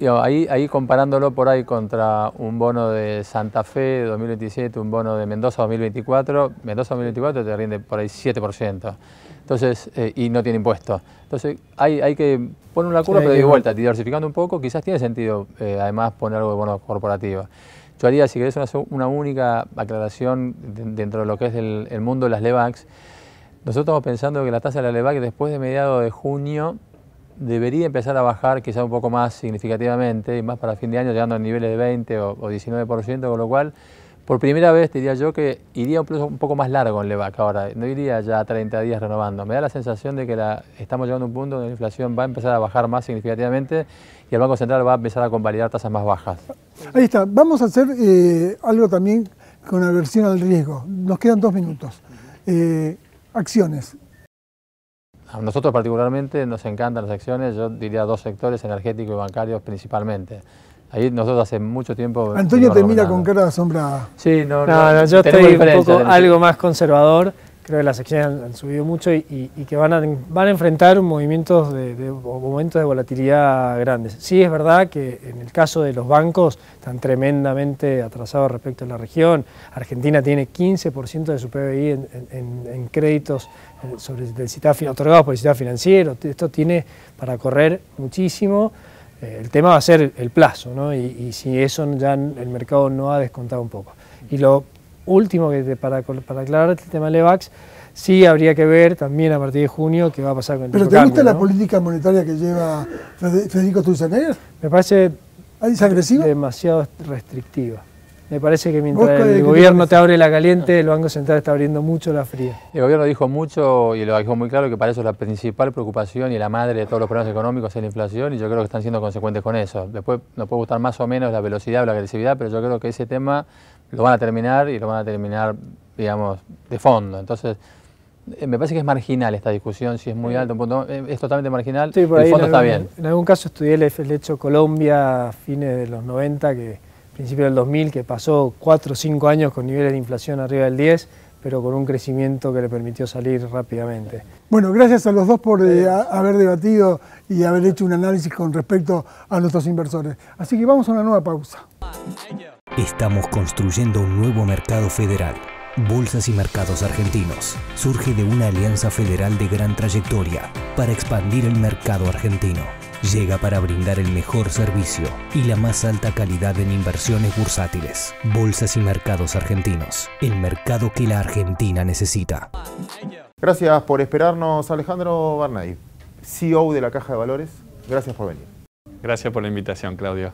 ahí comparándolo por ahí contra un bono de Santa Fe 2027, un bono de Mendoza 2024, Mendoza 2024 te rinde por ahí 7%. Entonces, y no tiene impuesto. Entonces hay que poner una curva, pero de vuelta, diversificando un poco, quizás tiene sentido además poner algo de bonos corporativos. Yo haría, si querés, una única aclaración dentro de lo que es el mundo de las Levacs. Nosotros estamos pensando que la tasa de la Levac después de mediados de junio debería empezar a bajar quizás un poco más significativamente, y más para fin de año llegando a niveles de 20 o 19%, con lo cual por primera vez diría yo que iría un poco más largo en Levac ahora, no iría ya a 30 días renovando. Me da la sensación de que estamos llegando a un punto donde la inflación va a empezar a bajar más significativamente y el Banco Central va a empezar a convalidar tasas más bajas. Ahí está, vamos a hacer algo también con aversión al riesgo. Nos quedan 2 minutos. Acciones. A nosotros particularmente nos encantan las acciones, yo diría 2 sectores, energéticos y bancarios principalmente. Ahí nosotros hace mucho tiempo... Antonio te mira con cara de asombrada. Sí, no, yo estoy un poco algo más conservador. Creo que las acciones han subido mucho y que van a enfrentar momentos de volatilidad grandes. Sí es verdad que en el caso de los bancos están tremendamente atrasados respecto a la región. Argentina tiene 15% de su PBI en créditos otorgados por el sistema financiero. Esto tiene para correr muchísimo. El tema va a ser el plazo, ¿no? Y si eso ya el mercado no ha descontado un poco. Y lo último, para aclarar el tema de Levacs, Sí, habría que ver también a partir de junio qué va a pasar con el ¿Pero tipo te de gusta cambio, la ¿no? política monetaria que lleva Federico Sturzenegger? Me parece ¿Es agresiva? demasiado restrictiva. Me parece que ¿Vos mientras qué el te gobierno parece? te abre la caliente, el Banco Central está abriendo mucho la fría. El gobierno dijo mucho y lo dijo muy claro que para eso la principal preocupación y la madre de todos los problemas económicos es la inflación y yo creo que están siendo consecuentes con eso. Después nos puede gustar más o menos la velocidad o la agresividad, pero yo creo que ese tema lo van a terminar y lo van a terminar, digamos, de fondo. Entonces, me parece que es marginal esta discusión, si es muy alto, un punto, es totalmente marginal, Sí, por el ahí fondo está bien. En algún caso estudié el hecho Colombia a fines de los 90, principio del 2000, que pasó 4 o 5 años con niveles de inflación arriba del 10, pero con un crecimiento que le permitió salir rápidamente. Bueno, gracias a los dos por haber debatido y haber hecho un análisis con respecto a nuestros inversores. Así que vamos a una nueva pausa. Estamos construyendo un nuevo mercado federal. Bolsas y Mercados Argentinos surge de una alianza federal de gran trayectoria para expandir el mercado argentino. Llega para brindar el mejor servicio y la más alta calidad en inversiones bursátiles. Bolsas y Mercados Argentinos, el mercado que la Argentina necesita. Gracias por esperarnos, Alejandro Barnay, CEO de la Caja de Valores. Gracias por venir. Gracias por la invitación, Claudio.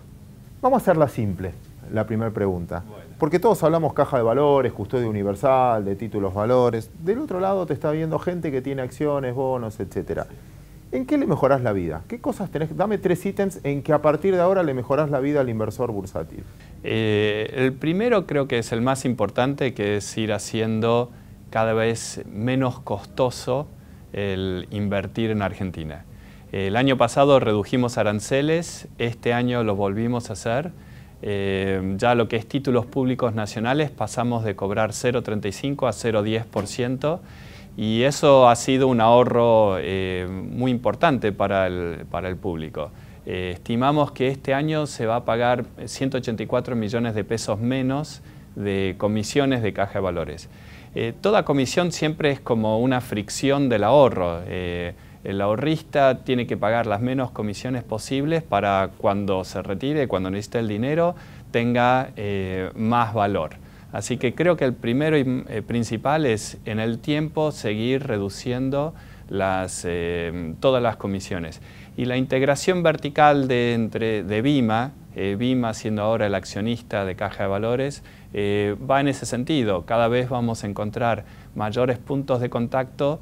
Vamos a hacerla simple, la primera pregunta. Porque todos hablamos caja de valores, custodia universal, de títulos valores. Del otro lado te está viendo gente que tiene acciones, bonos, etcétera. ¿En qué le mejorás la vida? ¿Qué cosas tenés? Dame 3 ítems en que a partir de ahora le mejorás la vida al inversor bursátil. El primero creo que es el más importante, que es ir haciendo cada vez menos costoso el invertir en Argentina. El año pasado redujimos aranceles, este año lo volvimos a hacer. Ya lo que es títulos públicos nacionales pasamos de cobrar 0,35 a 0,10%. Y eso ha sido un ahorro muy importante para el público. Estimamos que este año se va a pagar 184 millones de pesos menos de comisiones de Caja de Valores. Toda comisión siempre es como una fricción del ahorro. El ahorrista tiene que pagar las menos comisiones posibles para cuando se retire, cuando necesite el dinero, tenga más valor. Así que creo que el primero y principal es en el tiempo seguir reduciendo todas las comisiones. Y la integración vertical de BIMA, BIMA siendo ahora el accionista de Caja de Valores, va en ese sentido. Cada vez vamos a encontrar mayores puntos de contacto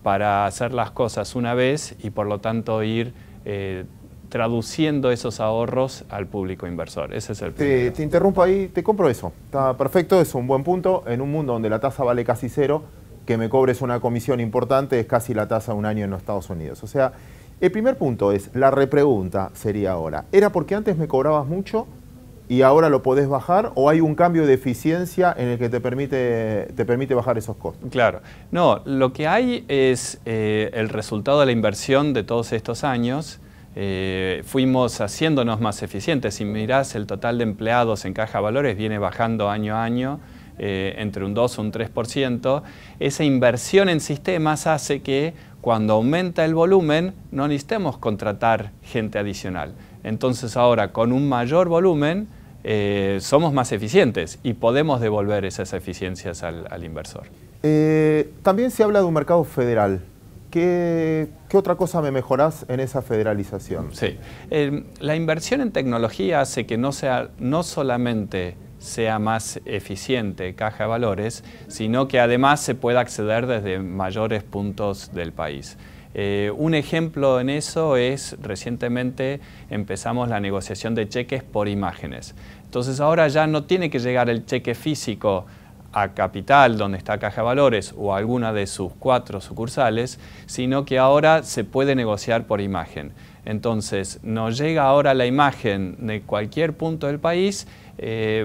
para hacer las cosas una vez y por lo tanto ir traduciendo esos ahorros al público inversor. Ese es el primero. Te interrumpo ahí, te compro eso. Está perfecto, es un buen punto. En un mundo donde la tasa vale casi cero, que me cobres una comisión importante es casi la tasa de un año en los Estados Unidos. O sea, el primer punto es, la repregunta sería ahora, ¿era porque antes me cobrabas mucho y ahora lo podés bajar o hay un cambio de eficiencia en el que te permite bajar esos costos? Claro. No, lo que hay es el resultado de la inversión de todos estos años. Fuimos haciéndonos más eficientes. Si mirás el total de empleados en Caja de Valores viene bajando año a año entre un 2 o un 3%. Esa inversión en sistemas hace que cuando aumenta el volumen no necesitemos contratar gente adicional. Entonces ahora con un mayor volumen somos más eficientes y podemos devolver esas eficiencias al inversor. También se habla de un mercado federal. ¿Qué otra cosa me mejorás en esa federalización? Sí, la inversión en tecnología hace que no solamente sea más eficiente Caja de Valores, sino que además se pueda acceder desde mayores puntos del país. Un ejemplo en eso es, recientemente empezamos la negociación de cheques por imágenes. Entonces ahora ya no tiene que llegar el cheque físico a Capital, donde está Caja de Valores, o a alguna de sus 4 sucursales, sino que ahora se puede negociar por imagen. Entonces, nos llega ahora la imagen de cualquier punto del país,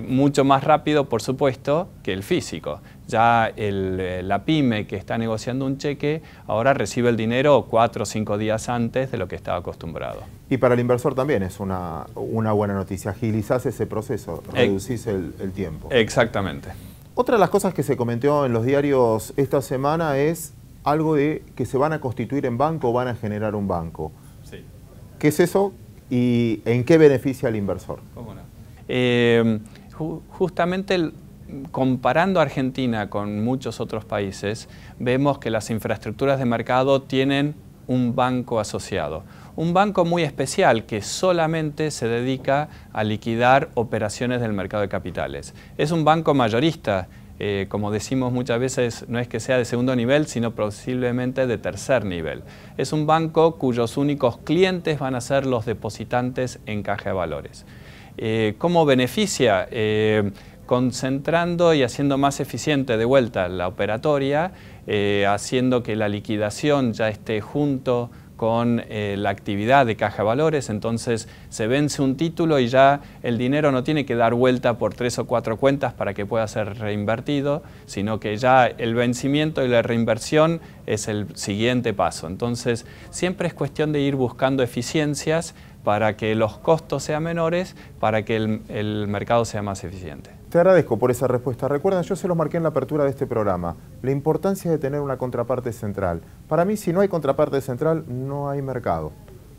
mucho más rápido, por supuesto, que el físico. Ya la pyme que está negociando un cheque, ahora recibe el dinero 4 o 5 días antes de lo que estaba acostumbrado. Y para el inversor también es una buena noticia. Agilizás ese proceso, reducís el tiempo. Exactamente. Otra de las cosas que se comentó en los diarios esta semana es algo de que se van a constituir en banco o van a generar un banco. Sí. ¿Qué es eso y en qué beneficia al inversor? ¿Cómo no? Justamente comparando Argentina con muchos otros países, vemos que las infraestructuras de mercado tienen un banco asociado. Un banco muy especial que solamente se dedica a liquidar operaciones del mercado de capitales. Es un banco mayorista, como decimos muchas veces, no es que sea de segundo nivel, sino posiblemente de tercer nivel. Es un banco cuyos únicos clientes van a ser los depositantes en caja de valores. ¿Cómo beneficia? Concentrando y haciendo más eficiente de vuelta la operatoria, haciendo que la liquidación ya esté junto con la actividad de caja de valores. Entonces se vence un título y ya el dinero no tiene que dar vuelta por 3 o 4 cuentas para que pueda ser reinvertido, sino que ya el vencimiento y la reinversión es el siguiente paso. Entonces siempre es cuestión de ir buscando eficiencias para que los costos sean menores, para que el mercado sea más eficiente. Te agradezco por esa respuesta. Recuerden, yo se los marqué en la apertura de este programa, la importancia de tener una contraparte central. Para mí, si no hay contraparte central, no hay mercado.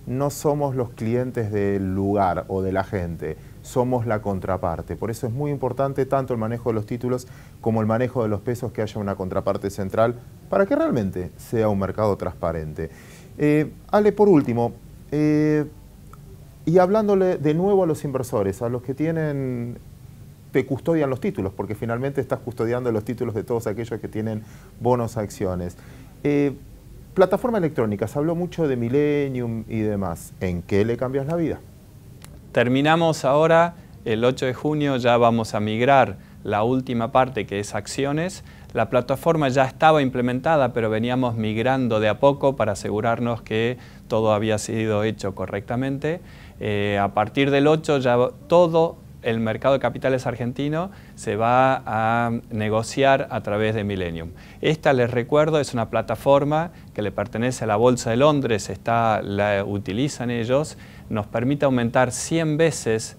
No somos los clientes del lugar o de la gente, somos la contraparte. Por eso es muy importante tanto el manejo de los títulos como el manejo de los pesos, que haya una contraparte central para que realmente sea un mercado transparente. Ale, por último, y hablándole de nuevo a los inversores, a los que te custodian los títulos, porque finalmente estás custodiando los títulos de todos aquellos que tienen bonos, acciones. Plataforma electrónica, se habló mucho de Millennium y demás. ¿En qué le cambias la vida? Terminamos ahora, el 8 de junio ya vamos a migrar la última parte, que es acciones. La plataforma ya estaba implementada, pero veníamos migrando de a poco para asegurarnos que todo había sido hecho correctamente. A partir del 8 ya todo el mercado de capitales argentino se va a negociar a través de Millennium. Esta, les recuerdo, es una plataforma que le pertenece a la Bolsa de Londres, la utilizan ellos, nos permite aumentar 100 veces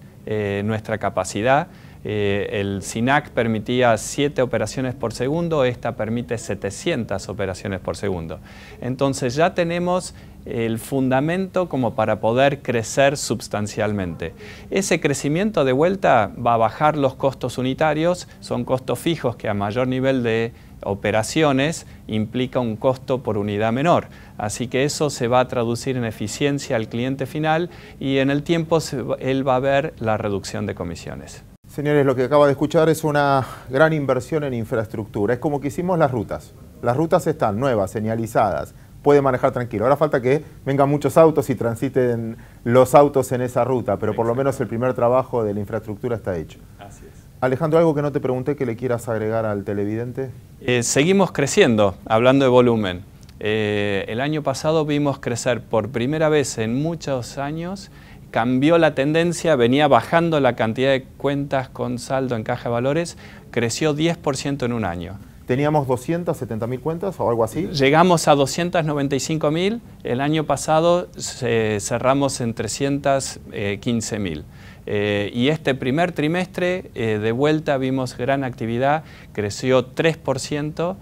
nuestra capacidad. El SINAC permitía 7 operaciones por segundo, esta permite 700 operaciones por segundo. Entonces ya tenemos el fundamento como para poder crecer sustancialmente. Ese crecimiento de vuelta va a bajar los costos unitarios, son costos fijos que a mayor nivel de operaciones implica un costo por unidad menor. Así que eso se va a traducir en eficiencia al cliente final y en el tiempo él va a ver la reducción de comisiones. Señores, lo que acaba de escuchar es una gran inversión en infraestructura. Es como que hicimos las rutas. Las rutas están nuevas, señalizadas, puede manejar tranquilo. Ahora falta que vengan muchos autos y transiten los autos en esa ruta, pero por lo menos el primer trabajo de la infraestructura está hecho. Así es. Alejandro, ¿algo que no te pregunté que le quieras agregar al televidente? Seguimos creciendo, hablando de volumen. El año pasado vimos crecer por primera vez en muchos años. Cambió la tendencia, venía bajando la cantidad de cuentas con saldo en caja de valores, creció 10% en un año. ¿Teníamos 270.000 cuentas o algo así? Llegamos a 295.000, el año pasado cerramos en 315.000. Y este primer trimestre de vuelta vimos gran actividad, creció 3%.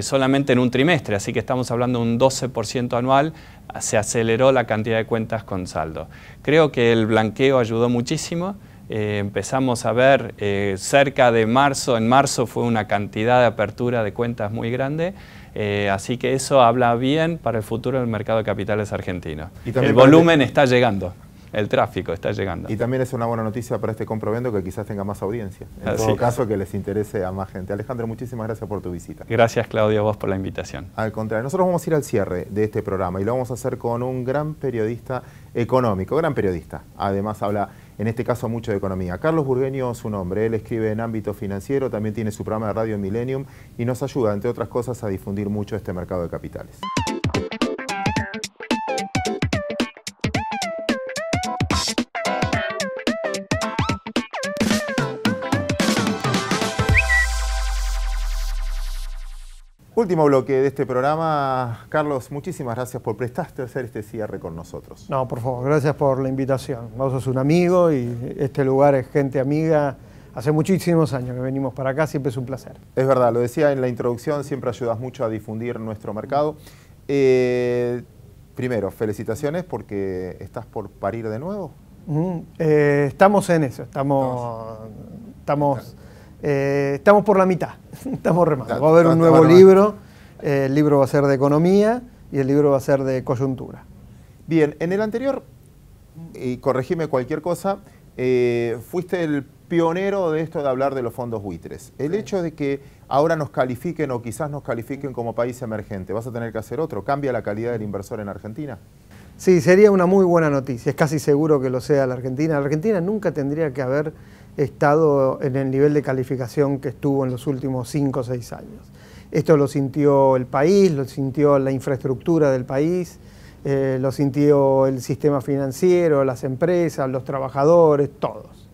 Solamente en un trimestre, así que estamos hablando de un 12% anual, se aceleró la cantidad de cuentas con saldo. Creo que el blanqueo ayudó muchísimo, empezamos a ver cerca de marzo, en marzo fue una cantidad de apertura de cuentas muy grande, así que eso habla bien para el futuro del mercado de capitales argentino. El volumen está llegando. El tráfico está llegando. Y también es una buena noticia para este comprovendo que quizás tenga más audiencia. En todo caso, que les interese a más gente. Alejandro, muchísimas gracias por tu visita. Gracias, Claudio, a vos por la invitación. Al contrario, nosotros vamos a ir al cierre de este programa y lo vamos a hacer con un gran periodista económico, gran periodista. Además habla, en este caso, mucho de economía. Carlos Burgueño, su nombre. Él escribe en ámbito financiero, también tiene su programa de radio en Millennium y nos ayuda, entre otras cosas, a difundir mucho este mercado de capitales. Último bloque de este programa. Carlos, muchísimas gracias por prestarte a hacer este cierre con nosotros. No, por favor, gracias por la invitación. Vos sos un amigo y este lugar es gente amiga. Hace muchísimos años que venimos para acá, siempre es un placer. Es verdad, lo decía en la introducción, siempre ayudas mucho a difundir nuestro mercado. Primero, felicitaciones porque estás por parir de nuevo. Estamos en eso, estamos Estamos por la mitad, estamos remando. Va a haber un nuevo libro, el libro va a ser de economía y el libro va a ser de coyuntura. Bien, en el anterior, y corregime cualquier cosa, fuiste el pionero de esto de hablar de los fondos buitres. El hecho de que ahora nos califiquen o quizás nos califiquen como país emergente, ¿vas a tener que hacer otro? ¿Cambia la calidad del inversor en Argentina? Sí, sería una muy buena noticia, es casi seguro que lo sea la Argentina. La Argentina nunca tendría que haber estado en el nivel de calificación que estuvo en los últimos 5 o 6 años. Esto lo sintió el país, lo sintió la infraestructura del país, lo sintió el sistema financiero, las empresas, los trabajadores, todos.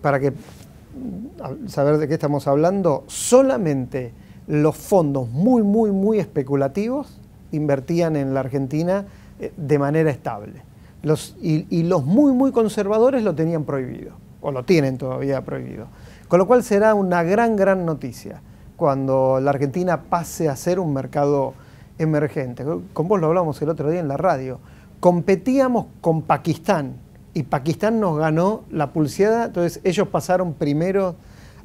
Para que saber de qué estamos hablando, solamente los fondos muy especulativos invertían en la Argentina de manera estable. Los muy conservadores lo tenían prohibido, o lo tienen todavía prohibido. Con lo cual será una gran noticia cuando la Argentina pase a ser un mercado emergente. Con vos lo hablamos el otro día en la radio. Competíamos con Pakistán y Pakistán nos ganó la pulseada, entonces ellos pasaron primero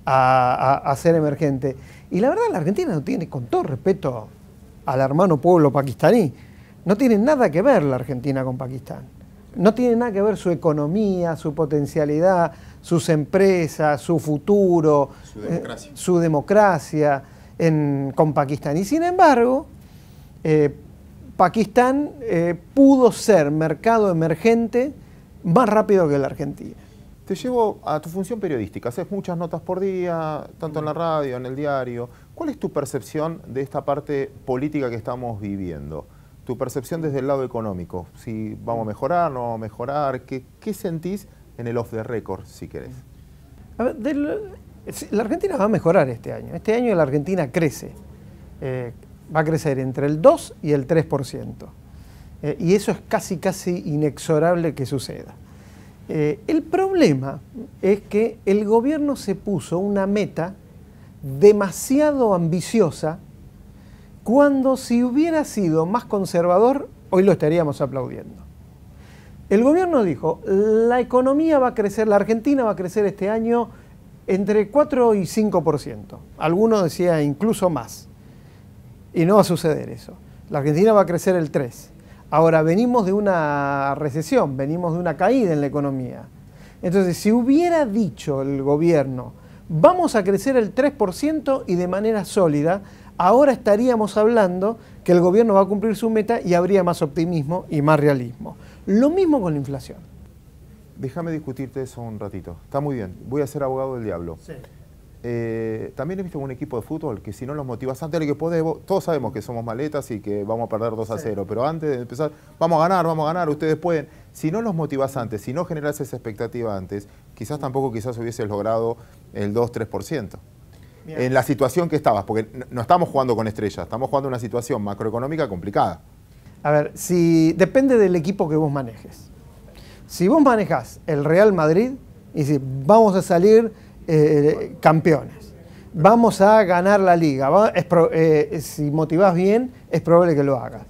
a ser emergente. Y la verdad la Argentina no tiene, con todo respeto al hermano pueblo pakistaní, no tiene nada que ver la Argentina con Pakistán. No tiene nada que ver su economía, su potencialidad, sus empresas, su futuro, su democracia con Pakistán. Y sin embargo, Pakistán pudo ser mercado emergente más rápido que la Argentina. Te llevo a tu función periodística, haces muchas notas por día, tanto en la radio, en el diario. ¿Cuál es tu percepción de esta parte política que estamos viviendo? Tu percepción desde el lado económico, si vamos a mejorar, no vamos a mejorar, ¿qué sentís en el off the record, si querés? A ver, la Argentina va a mejorar este año. Este año la Argentina crece. Va a crecer entre el 2 y el 3%. Y eso es casi inexorable que suceda. El problema es que el gobierno se puso una meta demasiado ambiciosa cuando si hubiera sido más conservador, hoy lo estaríamos aplaudiendo. El gobierno dijo, la economía va a crecer, la Argentina va a crecer este año entre 4 y 5%. Algunos decían incluso más. Y no va a suceder eso. La Argentina va a crecer el 3%. Ahora, venimos de una recesión, venimos de una caída en la economía. Entonces, si hubiera dicho el gobierno, vamos a crecer el 3% y de manera sólida, ahora estaríamos hablando que el gobierno va a cumplir su meta y habría más optimismo y más realismo. Lo mismo con la inflación. Déjame discutirte eso un ratito. Está muy bien, voy a ser abogado del diablo. Sí. También he visto un equipo de fútbol que si no los motivas antes de que podemos, todos sabemos que somos maletas y que vamos a perder 2-0, pero antes de empezar, vamos a ganar, ustedes pueden. Si no los motivas antes, si no generas esa expectativa antes, quizás hubieses logrado el 2-3%. En la situación que estabas, porque no estamos jugando con estrellas, estamos jugando una situación macroeconómica complicada. A ver, depende del equipo que vos manejes. Si vos manejás el Real Madrid y si vamos a salir campeones, vamos a ganar la liga, si motivás bien, es probable que lo hagas.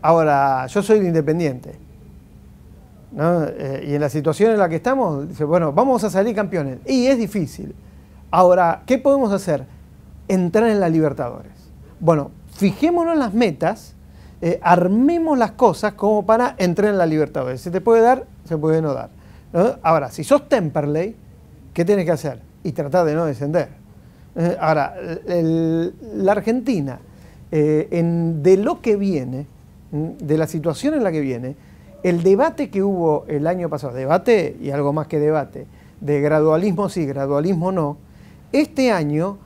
Ahora, yo soy de Independiente, ¿no? Y en la situación en la que estamos, dice, bueno, vamos a salir campeones, y es difícil. Ahora, ¿qué podemos hacer? Entrar en la Libertadores. Bueno, fijémonos en las metas, armemos las cosas como para entrar en la Libertadores. Se te puede dar, se puede no dar, ¿no? Ahora, si sos Temperley, ¿qué tienes que hacer? Y tratar de no descender. Ahora, la Argentina, de lo que viene, de la situación en la que viene, el debate que hubo el año pasado, debate y algo más que debate, de gradualismo sí, gradualismo no, este año,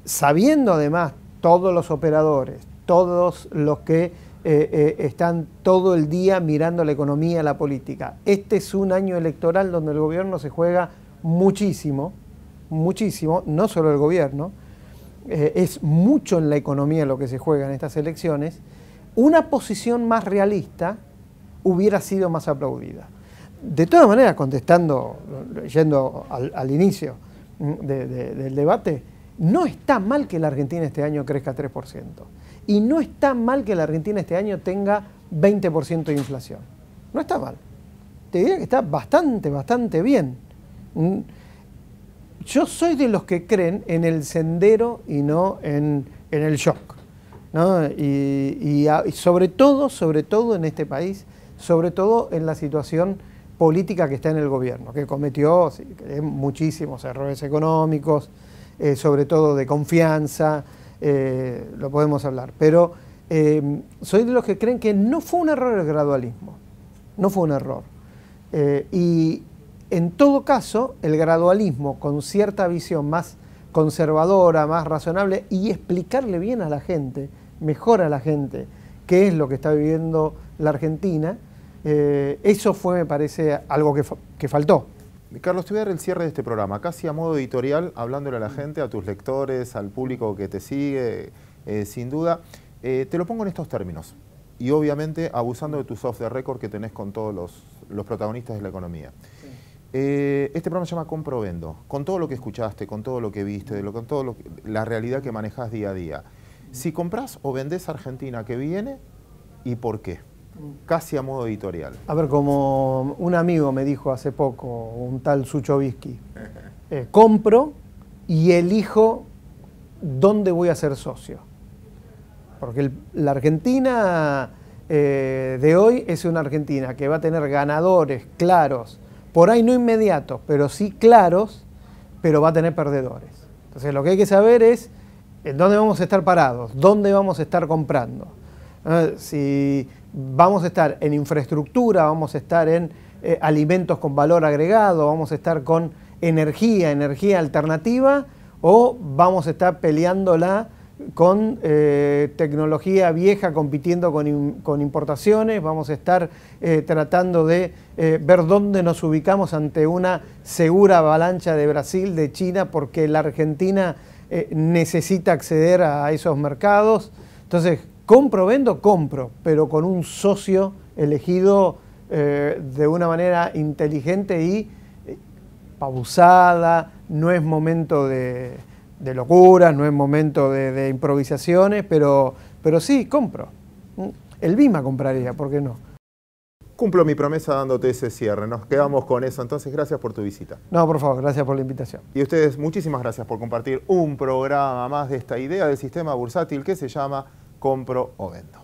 sabiendo además todos los operadores, todos los que están todo el día mirando la economía, la política, este es un año electoral donde el gobierno se juega muchísimo, no solo el gobierno, es mucho en la economía lo que se juega en estas elecciones, una posición más realista hubiera sido más aplaudida. De todas maneras, contestando, yendo al inicio del debate, no está mal que la Argentina este año crezca 3%. Y no está mal que la Argentina este año tenga 20% de inflación. No está mal. Te diría que está bastante bien. yo soy de los que creen en el sendero y no en el shock, ¿no? Y sobre todo en este país, sobre todo en la situación política que está en el gobierno, que cometió muchísimos errores económicos, sobre todo de confianza, lo podemos hablar. Pero soy de los que creen que no fue un error el gradualismo, no fue un error. Y en todo caso, el gradualismo con cierta visión más conservadora, más razonable, y explicarle bien a la gente, mejor a la gente, qué es lo que está viviendo la Argentina, eso fue, me parece, algo que faltó. Carlos, te voy a dar el cierre de este programa, casi a modo editorial, hablándole a la gente, a tus lectores, al público que te sigue, sin duda. Te lo pongo en estos términos, y obviamente abusando de tu soft the record que tenés con todos los protagonistas de la economía. Sí. Este programa se llama Compro Vendo, con todo lo que escuchaste, con todo lo que viste, con todo la realidad que manejás día a día. Si comprás o vendés Argentina, ¿qué viene y por qué? Casi a modo editorial. A ver, como un amigo me dijo hace poco, un tal Suchovsky, compro y elijo dónde voy a ser socio. Porque la Argentina de hoy es una Argentina que va a tener ganadores claros, por ahí no inmediatos, pero sí claros, pero va a tener perdedores. Entonces lo que hay que saber es en dónde vamos a estar parados, dónde vamos a estar comprando. Si vamos a estar en infraestructura, vamos a estar en alimentos con valor agregado, vamos a estar con energía alternativa, o vamos a estar peleándola con tecnología vieja, compitiendo con importaciones, vamos a estar tratando de ver dónde nos ubicamos ante una segura avalancha de Brasil, de China, porque la Argentina necesita acceder a esos mercados. Entonces, compro, vendo, compro, pero con un socio elegido de una manera inteligente y pausada. No es momento de locuras, no es momento de improvisaciones, pero sí, compro. El BIMA compraría, ¿por qué no? Cumplo mi promesa dándote ese cierre. Nos quedamos con eso. Entonces, gracias por tu visita. No, por favor, gracias por la invitación. Y a ustedes, muchísimas gracias por compartir un programa más de esta idea del sistema bursátil que se llama Compro o Vendo.